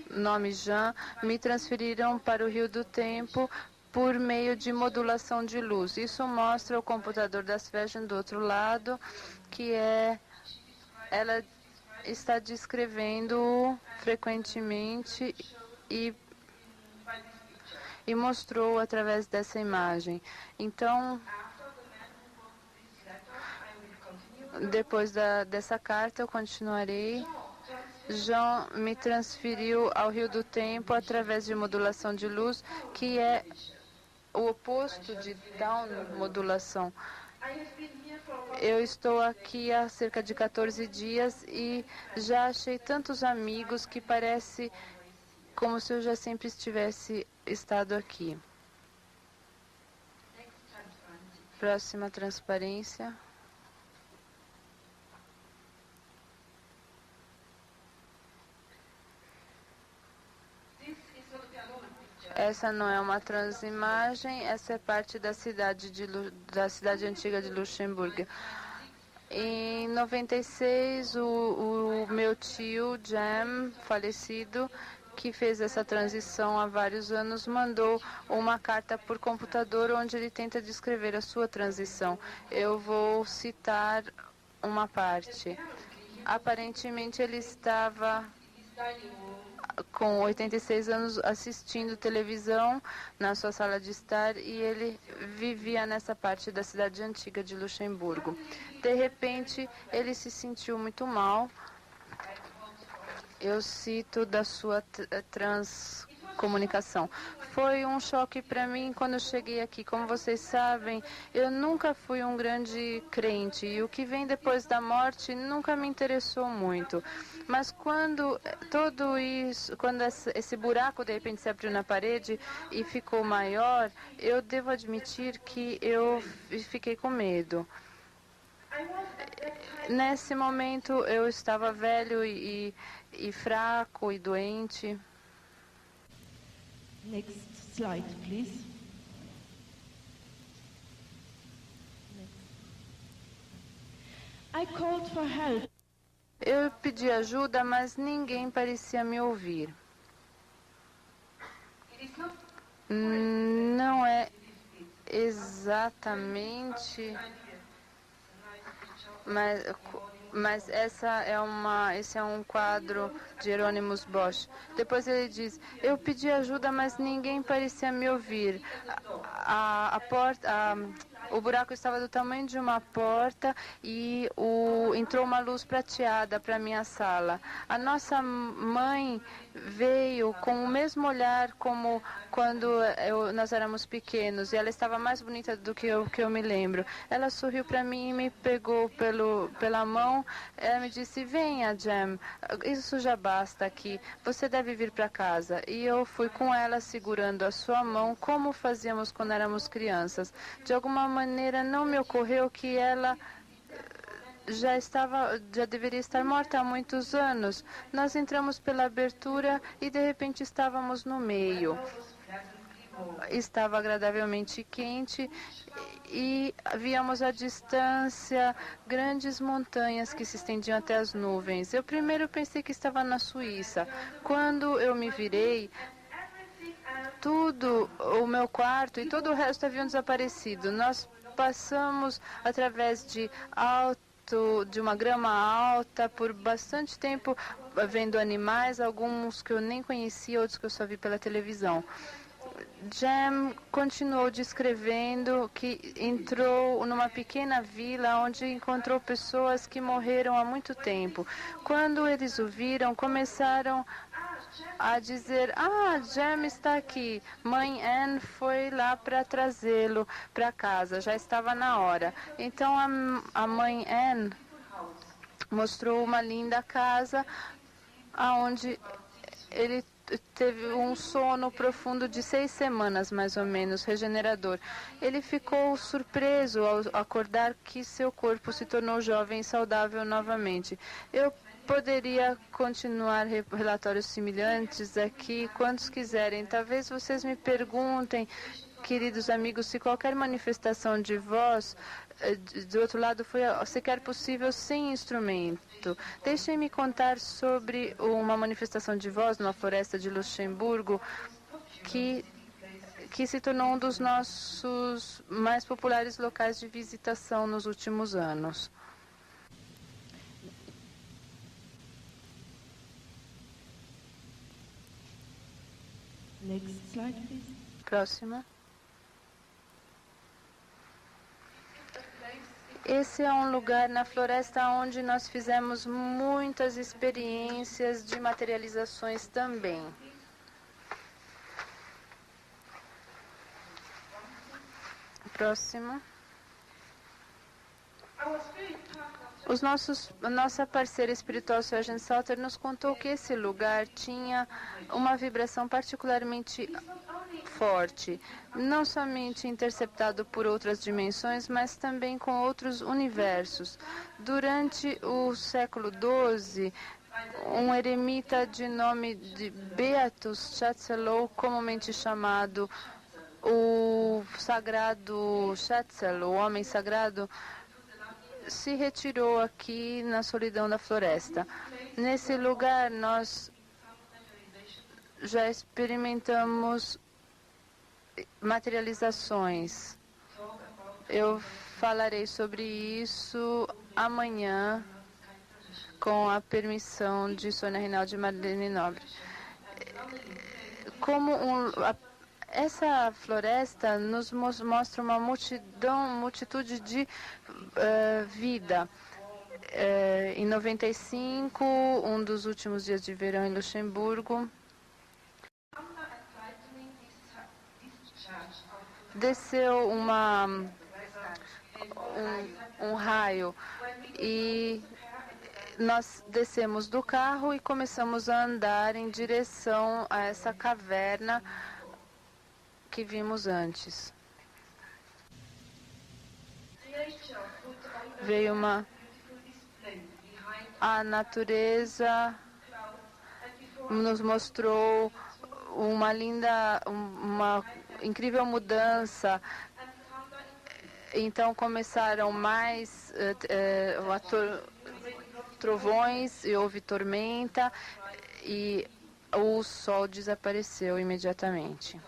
nome Jean, me transferiram para o Rio do Tempo por meio de modulação de luz. Isso mostra o computador da Sven do outro lado, que ela está descrevendo frequentemente e mostrou através dessa imagem. Então, depois dessa carta, eu continuarei. Jean me transferiu ao Rio do Tempo através de modulação de luz, que é o oposto de down modulação. Eu estou aqui há cerca de 14 dias e já achei tantos amigos que parece como se eu já sempre estivesse estado aqui. Próxima transparência. Essa não é uma transimagem, essa é parte da cidade antiga de Luxemburgo. Em 96, o meu tio, Jem, falecido, que fez essa transição há vários anos, mandou uma carta por computador onde ele tenta descrever a sua transição. Eu vou citar uma parte. Aparentemente, ele estava com 86 anos assistindo televisão na sua sala de estar, e ele vivia nessa parte da cidade antiga de Luxemburgo. De repente, ele se sentiu muito mal. Eu cito da sua transcomunicação. Foi um choque para mim quando eu cheguei aqui. Como vocês sabem, eu nunca fui um grande crente, e o que vem depois da morte nunca me interessou muito. Mas quando esse buraco de repente se abriu na parede e ficou maior, eu devo admitir que eu fiquei com medo. Nesse momento eu estava velho e fraco e doente. Next slide, please. I called for help. Eu pedi ajuda, mas ninguém parecia me ouvir. Não é exatamente, mas esse é um quadro de Hieronymus Bosch. Depois ele diz: eu pedi ajuda, mas ninguém parecia me ouvir. O buraco estava do tamanho de uma porta e entrou uma luz prateada para minha sala. A nossa mãe veio com o mesmo olhar como quando nós éramos pequenos, e ela estava mais bonita do que eu me lembro. Ela sorriu para mim e me pegou pela mão. Ela me disse: venha, Jem, isso já basta aqui, você deve vir para casa. E eu fui com ela segurando a sua mão, como fazíamos quando éramos crianças. De alguma maneira não me ocorreu que ela já deveria estar morta há muitos anos. Nós entramos pela abertura e de repente estávamos no meio. Estava agradavelmente quente e víamos à distância grandes montanhas que se estendiam até as nuvens. Eu primeiro pensei que estava na Suíça. Quando eu me virei, o meu quarto e todo o resto haviam desaparecido. Nós passamos através de uma grama alta por bastante tempo, vendo animais, alguns que eu nem conhecia, outros que eu só vi pela televisão. Jem continuou descrevendo que entrou numa pequena vila onde encontrou pessoas que morreram há muito tempo. Quando eles o viram, começaram a dizer: Jem está aqui. Mãe Anne foi lá para trazê-lo para casa, já estava na hora. Então a mãe Anne mostrou uma linda casa onde ele teve um sono profundo de 6 semanas, mais ou menos, regenerador. Ele ficou surpreso ao acordar que seu corpo se tornou jovem e saudável novamente. Eu poderia continuar relatórios semelhantes aqui, quantos quiserem. Talvez vocês me perguntem, queridos amigos, se qualquer manifestação de voz do outro lado foi sequer possível sem instrumento. Deixem-me contar sobre uma manifestação de voz numa floresta de Luxemburgo que se tornou um dos nossos mais populares locais de visitação nos últimos anos. Next slide, please. Próxima. Esse é um lugar na floresta onde nós fizemos muitas experiências de materializações também. Próximo. Nossa parceira espiritual, Sergeant Salter, nos contou que esse lugar tinha uma vibração particularmente forte, não somente interceptado por outras dimensões, mas também com outros universos. Durante o século XII, um eremita de nome de Beatus Chatzelow, comumente chamado o sagrado Chatzel, o homem sagrado, se retirou aqui na solidão da floresta. Nesse lugar, nós já experimentamos materializações. Eu falarei sobre isso amanhã, com a permissão de Sônia Rinaldi e Marlene Nobre. Essa floresta nos mostra uma multitude de vida. Em 95, um dos últimos dias de verão em Luxemburgo, desceu um raio e nós descemos do carro e começamos a andar em direção a essa caverna que vimos antes. Veio a natureza nos mostrou uma incrível mudança. Então começaram mais trovões e houve tormenta e o sol desapareceu imediatamente.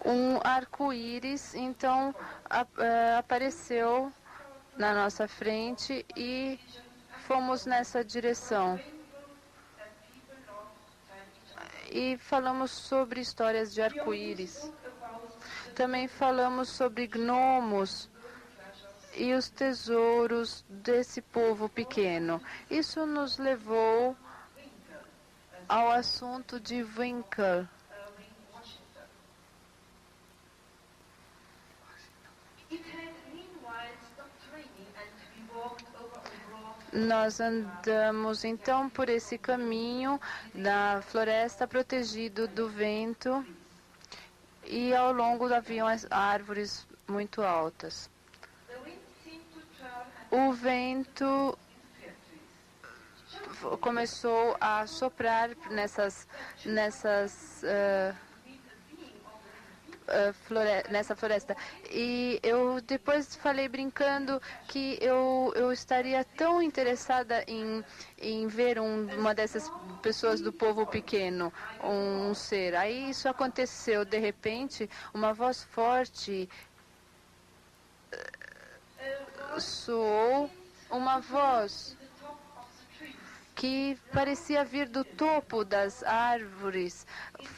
Um arco-íris, então, apareceu na nossa frente e fomos nessa direção. E falamos sobre histórias de arco-íris. Também falamos sobre gnomos e os tesouros desse povo pequeno. Isso nos levou ao assunto de Winkle. Nós andamos então por esse caminho da floresta protegido do vento e ao longo haviam as árvores muito altas. O vento começou a soprar nessa floresta. E eu depois falei brincando que eu estaria tão interessada em ver uma dessas pessoas do povo pequeno, um ser. Aí isso aconteceu. De repente, uma voz forte soou, uma voz que parecia vir do topo das árvores,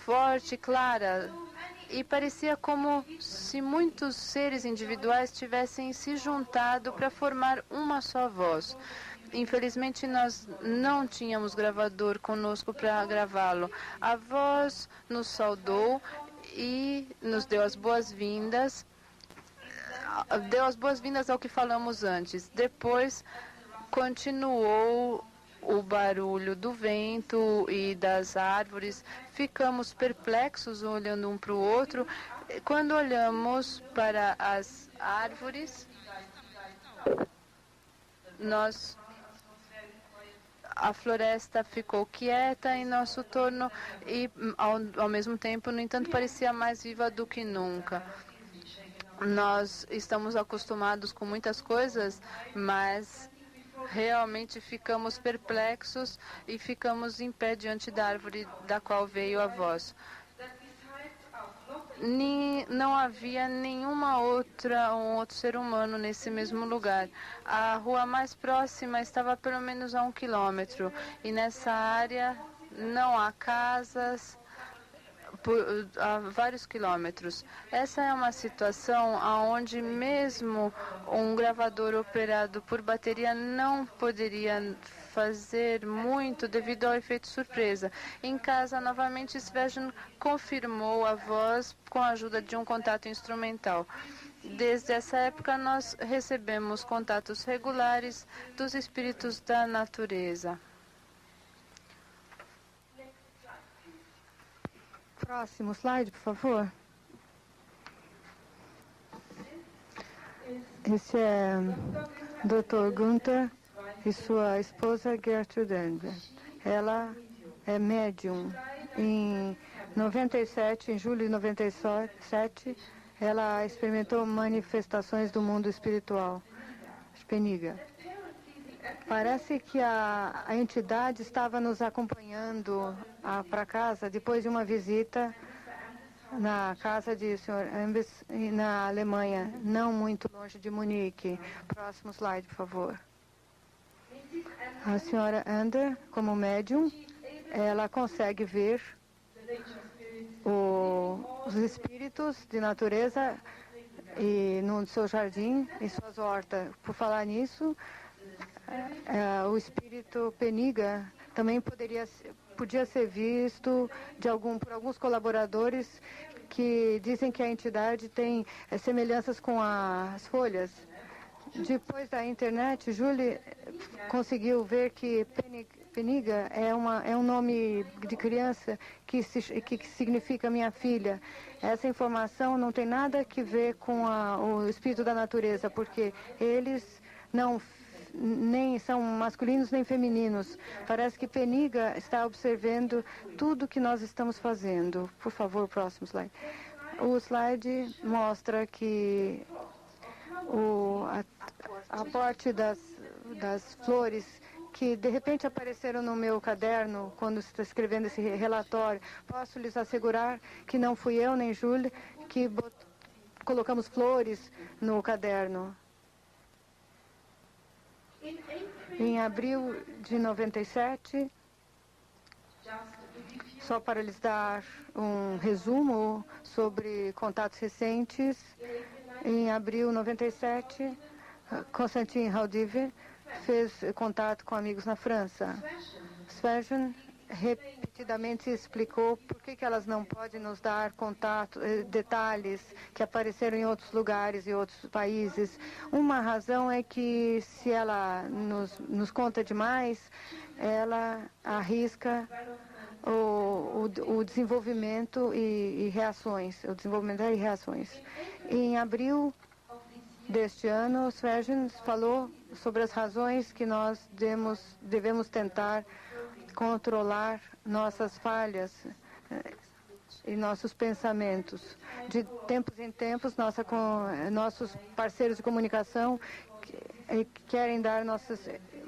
forte, clara, e parecia como se muitos seres individuais tivessem se juntado para formar uma só voz. Infelizmente, nós não tínhamos gravador conosco para gravá-lo. A voz nos saudou e nos deu as boas-vindas. Deu as boas-vindas ao que falamos antes. Depois, continuou o barulho do vento e das árvores. Ficamos perplexos olhando um para o outro. Quando olhamos para as árvores, a floresta ficou quieta em nosso torno e, ao mesmo tempo, no entanto, parecia mais viva do que nunca. Nós estamos acostumados com muitas coisas, mas realmente ficamos perplexos e ficamos em pé diante da árvore da qual veio a voz. Não havia um outro ser humano nesse mesmo lugar. A rua mais próxima estava a pelo menos a 1 quilômetro e nessa área não há casas a vários quilômetros. Essa é uma situação onde mesmo um gravador operado por bateria não poderia fazer muito devido ao efeito surpresa. Em casa, novamente, Svejin confirmou a voz com a ajuda de um contato instrumental. Desde essa época, nós recebemos contatos regulares dos espíritos da natureza. Próximo slide, por favor. Esse é Dr. Gunther e sua esposa Gertrude Ender. Ela é médium. Em 97, em julho de 97, ela experimentou manifestações do mundo espiritual. Peniga. Parece que a entidade estava nos acompanhando para casa depois de uma visita na casa de Sr. Ambes na Alemanha, não muito longe de Munique. Próximo slide, por favor. A senhora Ander, como médium, ela consegue ver os espíritos de natureza e no seu jardim e suas hortas. Por falar nisso, o espírito Peniga também podia ser visto por alguns colaboradores que dizem que a entidade tem semelhanças com as folhas. Depois da internet, Julie conseguiu ver que Peniga é um nome de criança que significa minha filha. Essa informação não tem nada a ver com o espírito da natureza, porque eles nem são masculinos nem femininos. Parece que Peniga está observando tudo que nós estamos fazendo. Por favor, próximo slide. O slide mostra que aporte das flores que de repente apareceram no meu caderno quando estou escrevendo esse relatório. Posso lhes assegurar que não fui eu nem Júlia que colocamos flores no caderno. Em abril de 97, só para lhes dar um resumo sobre contatos recentes, em abril de 97, Constantin Haudiver fez contato com amigos na França. Sverjan repetidamente explicou por que elas não podem nos dar detalhes que apareceram em outros lugares e outros países. Uma razão é que se ela nos conta demais, ela arrisca o desenvolvimento e reações. O desenvolvimento e reações. Em abril deste ano, Sverjan falou sobre as razões que nós devemos tentar controlar nossas falhas e nossos pensamentos. De tempos em tempos, nossos parceiros de comunicação querem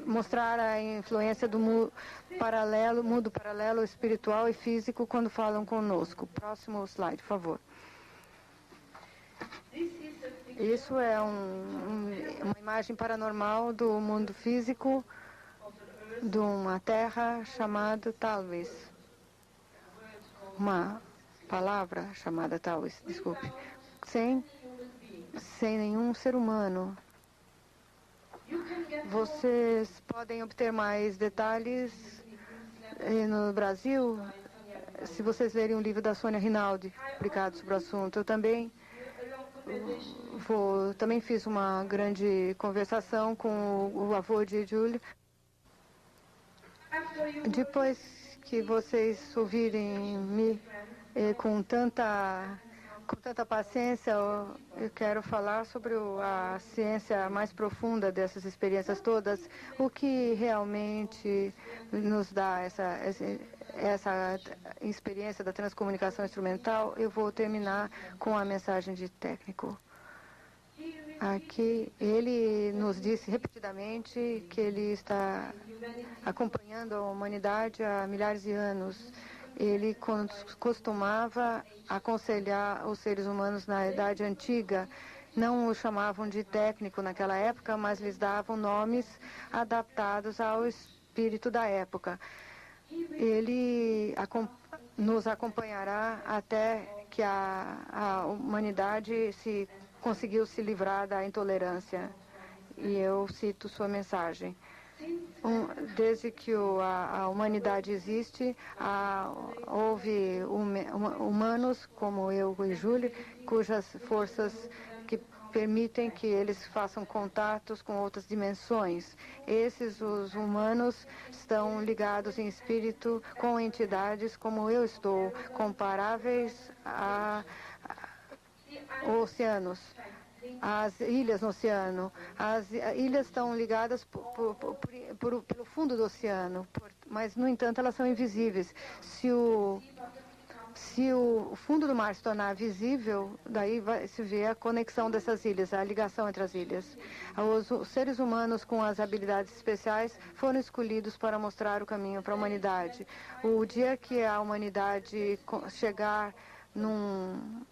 mostrar a influência do mundo paralelo espiritual e físico quando falam conosco. Próximo slide, por favor. Isso é uma imagem paranormal do mundo físico de uma terra chamada Talvis. Uma palavra chamada Talvis, desculpe. Sem nenhum ser humano. Vocês podem obter mais detalhes no Brasil se vocês lerem um livro da Sônia Rinaldi, publicado sobre o assunto. Eu também fiz uma grande conversação com o avô de Júlia. Depois que vocês ouvirem-me com tanta paciência, eu quero falar sobre a ciência mais profunda dessas experiências todas, o que realmente nos dá essa experiência da transcomunicação instrumental. Eu vou terminar com a mensagem de técnico. Aqui, ele nos disse repetidamente que ele está acompanhando a humanidade há milhares de anos. Ele costumava aconselhar os seres humanos na Idade Antiga. Não o chamavam de técnico naquela época, mas lhes davam nomes adaptados ao espírito da época. Ele nos acompanhará até que a humanidade conseguiu se livrar da intolerância. E eu cito sua mensagem. Desde que a humanidade existe, houve humanos como eu e Júlia, cujas forças que permitem que eles façam contatos com outras dimensões. os humanos, estão ligados em espírito com entidades como eu estou, comparáveis a oceanos. As ilhas no oceano. As ilhas estão ligadas pelo fundo do oceano, mas, no entanto, elas são invisíveis. Se o fundo do mar se tornar visível, daí vai se ver a conexão dessas ilhas, a ligação entre as ilhas. Os seres humanos com as habilidades especiais foram escolhidos para mostrar o caminho para a humanidade. O dia que a humanidade chegar num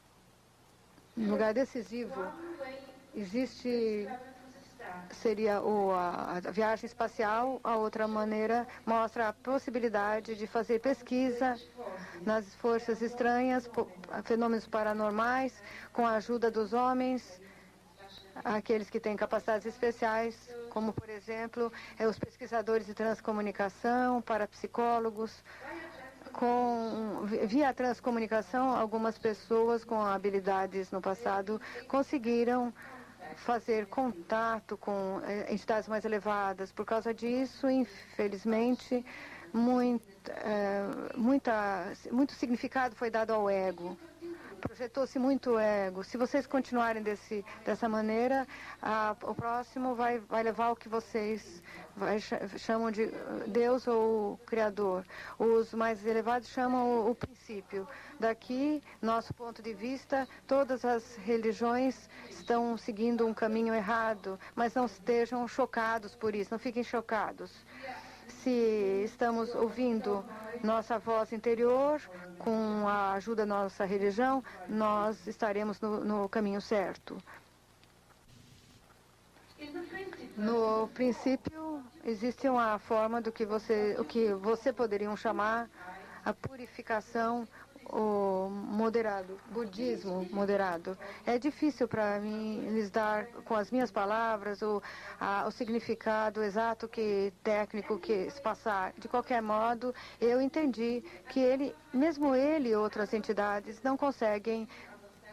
lugar decisivo, seria a viagem espacial. A outra maneira mostra a possibilidade de fazer pesquisa nas forças estranhas, fenômenos paranormais, com a ajuda dos homens, aqueles que têm capacidades especiais, como, por exemplo, os pesquisadores de transcomunicação, parapsicólogos. Via transcomunicação, algumas pessoas com habilidades no passado conseguiram fazer contato com entidades mais elevadas. Por causa disso, infelizmente, muito significado foi dado ao ego. Projetou-se muito ego. Se vocês continuarem dessa maneira, o próximo vai levar o que vocês chamam de Deus ou Criador. Os mais elevados chamam o princípio princípio. Daqui, nosso ponto de vista, todas as religiões estão seguindo um caminho errado, mas não estejam chocados por isso, não fiquem chocados. Se estamos ouvindo nossa voz interior, com a ajuda da nossa religião, nós estaremos no caminho certo. No princípio, existe uma forma o que você poderia chamar a purificação, o moderado, budismo moderado. É difícil para mim lhes dar com as minhas palavras o significado exato técnico que se passar. De qualquer modo, eu entendi que mesmo ele e outras entidades não conseguem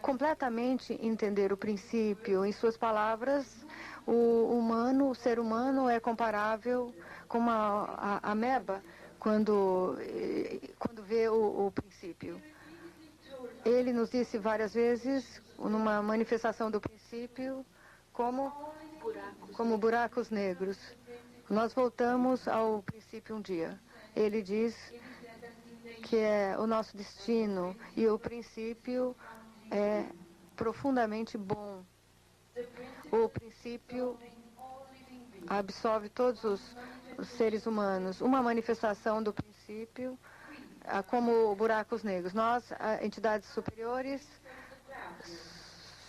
completamente entender o princípio. Em suas palavras, o ser humano é comparável com uma ameba quando vê o princípio. Ele nos disse várias vezes, numa manifestação do princípio, como buracos negros. Nós voltamos ao princípio um dia. Ele diz que é o nosso destino e o princípio é profundamente bom. O princípio absorve todos os seres humanos. Uma manifestação do princípio, como buracos negros. Nós, entidades superiores,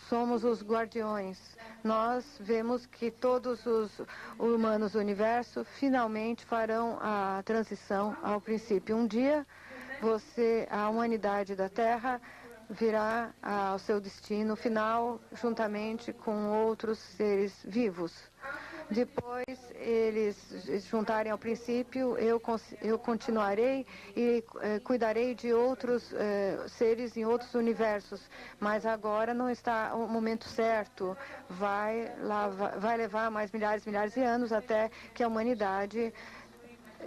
somos os guardiões. Nós vemos que todos os humanos do universo finalmente farão a transição ao princípio. Um dia, a humanidade da Terra virá ao seu destino final juntamente com outros seres vivos. Depois eles juntarem ao princípio, eu continuarei e cuidarei de outros seres em outros universos. Mas agora não está o momento certo. Vai levar mais milhares de anos até que a humanidade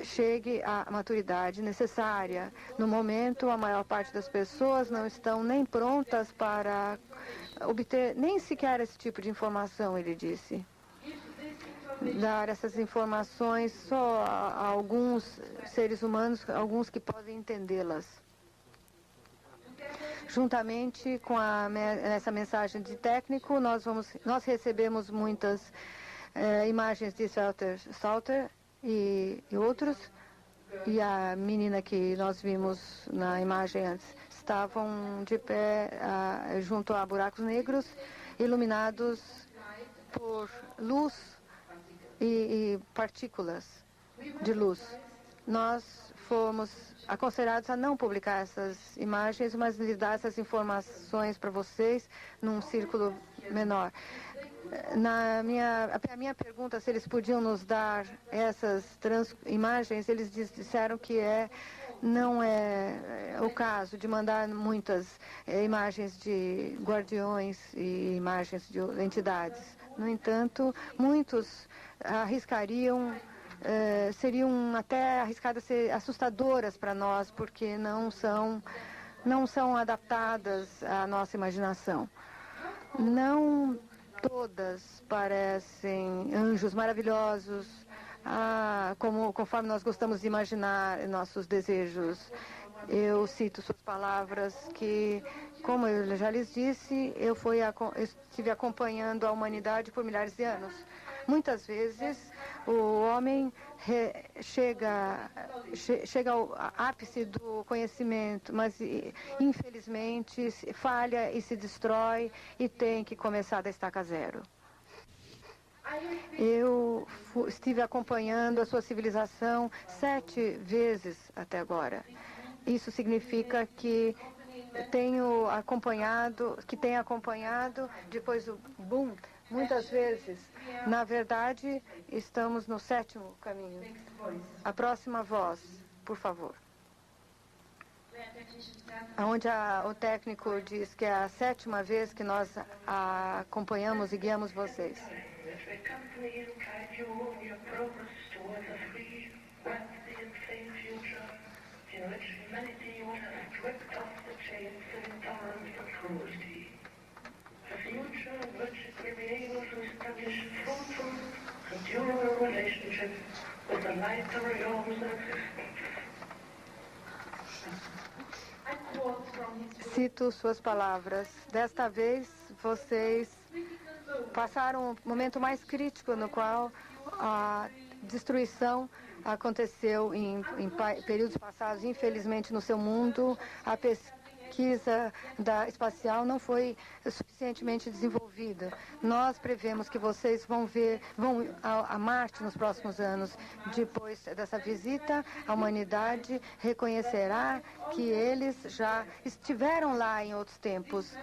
chegue à maturidade necessária. No momento, a maior parte das pessoas não estão nem prontas para obter nem sequer esse tipo de informação, ele disse. Dar essas informações só a alguns seres humanos, alguns que podem entendê-las. Juntamente com essa mensagem de técnico, nós recebemos muitas imagens de Salter e outros, e a menina que nós vimos na imagem antes, estavam de pé junto a buracos negros, iluminados por luz e partículas de luz. Nós fomos aconselhados a não publicar essas imagens, mas lhe dar essas informações para vocês num círculo menor. A minha pergunta se eles podiam nos dar essas imagens, eles disseram que não é o caso de mandar muitas imagens de guardiões e imagens de entidades. No entanto, muitos arriscariam, seriam até arriscadas ser assustadoras para nós, porque não são adaptadas à nossa imaginação. Não todas parecem anjos maravilhosos, conforme nós gostamos de imaginar nossos desejos. Eu cito suas palavras que, como eu já lhes disse, eu estive acompanhando a humanidade por milhares de anos. Muitas vezes o homem chega ao ápice do conhecimento, mas infelizmente falha e se destrói e tem que começar da estaca zero. Eu estive acompanhando a sua civilização 7 vezes até agora. Isso significa que tenho acompanhado depois do boom. Muitas vezes, na verdade, estamos no 7º caminho. A próxima voz, por favor. Onde o técnico diz que é a 7ª vez que nós acompanhamos e guiamos vocês. A future in which it will be able to establish fruitful and durable relationship with the light of realms of existence. Cito suas palavras. Desta vez, vocês passaram um momento mais crítico no qual a destruição aconteceu em períodos passados. Infelizmente, no seu mundo, a pesquisa espacial não foi suficientemente desenvolvida. Nós prevemos que vocês vão a Marte nos próximos anos. Depois dessa visita, a humanidade reconhecerá que eles já estiveram lá em outros tempos.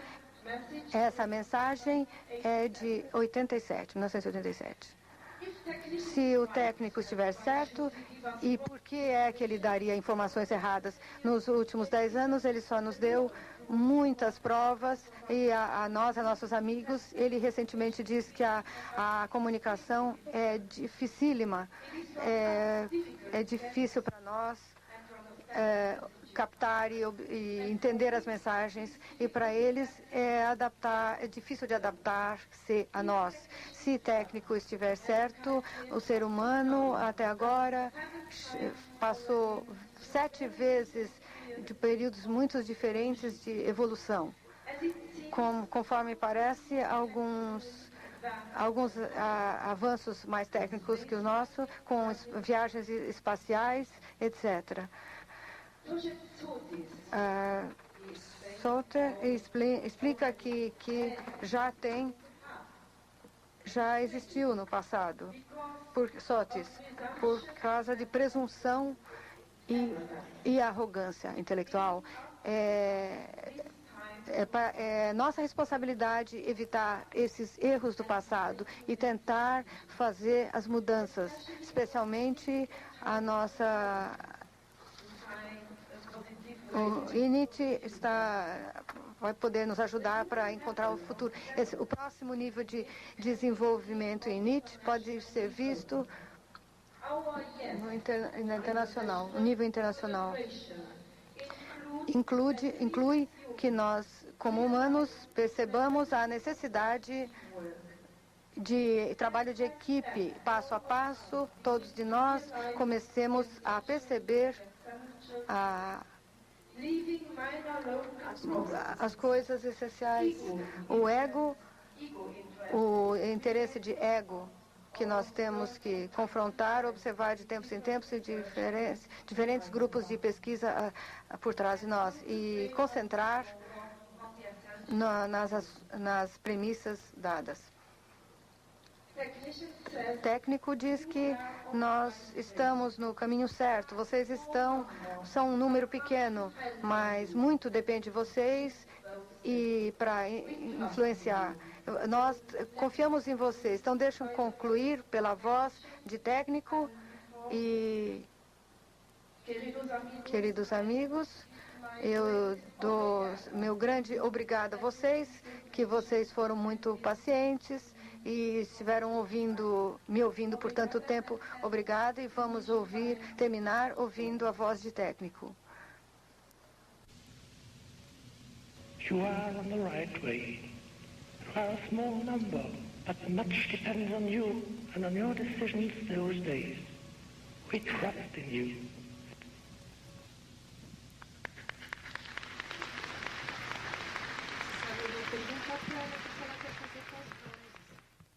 Essa mensagem é de 1987. Se o técnico estiver certo, e por que é que ele daria informações erradas? Nos últimos 10 anos, ele só nos deu muitas provas, e a nossos amigos, ele recentemente disse que a comunicação é dificílima, é difícil para nós captar e entender as mensagens, e para eles é difícil de adaptar-se a nós. Se técnico estiver certo, o ser humano até agora passou 7 vezes de períodos muito diferentes de evolução. Conforme parece, alguns avanços mais técnicos que o nosso, com viagens espaciais, etc. Soter explica que já existiu no passado, por causa de presunção e arrogância intelectual. É nossa responsabilidade evitar esses erros do passado e tentar fazer as mudanças, especialmente a nossa... O INIT vai poder nos ajudar para encontrar o futuro. O próximo nível de desenvolvimento INIT pode ser visto no nível internacional. Inclui que nós, como humanos, percebamos a necessidade de trabalho de equipe, passo a passo, todos de nós comecemos a perceber as coisas essenciais, o ego, o interesse de ego que nós temos que confrontar, observar de tempos em tempos e diferentes grupos de pesquisa por trás de nós e concentrar nas premissas dadas. O técnico diz que nós estamos no caminho certo. Vocês são um número pequeno, mas muito depende de vocês e para influenciar. Nós confiamos em vocês. Então, deixem concluir pela voz de técnico e, queridos amigos, eu dou meu grande obrigado a vocês, que vocês foram muito pacientes e estiveram me ouvindo por tanto tempo. Obrigada, e vamos terminar ouvindo a voz de técnico. You are on the right way. You are a small number, but much depends on you and on your decisions those days. We trust in you.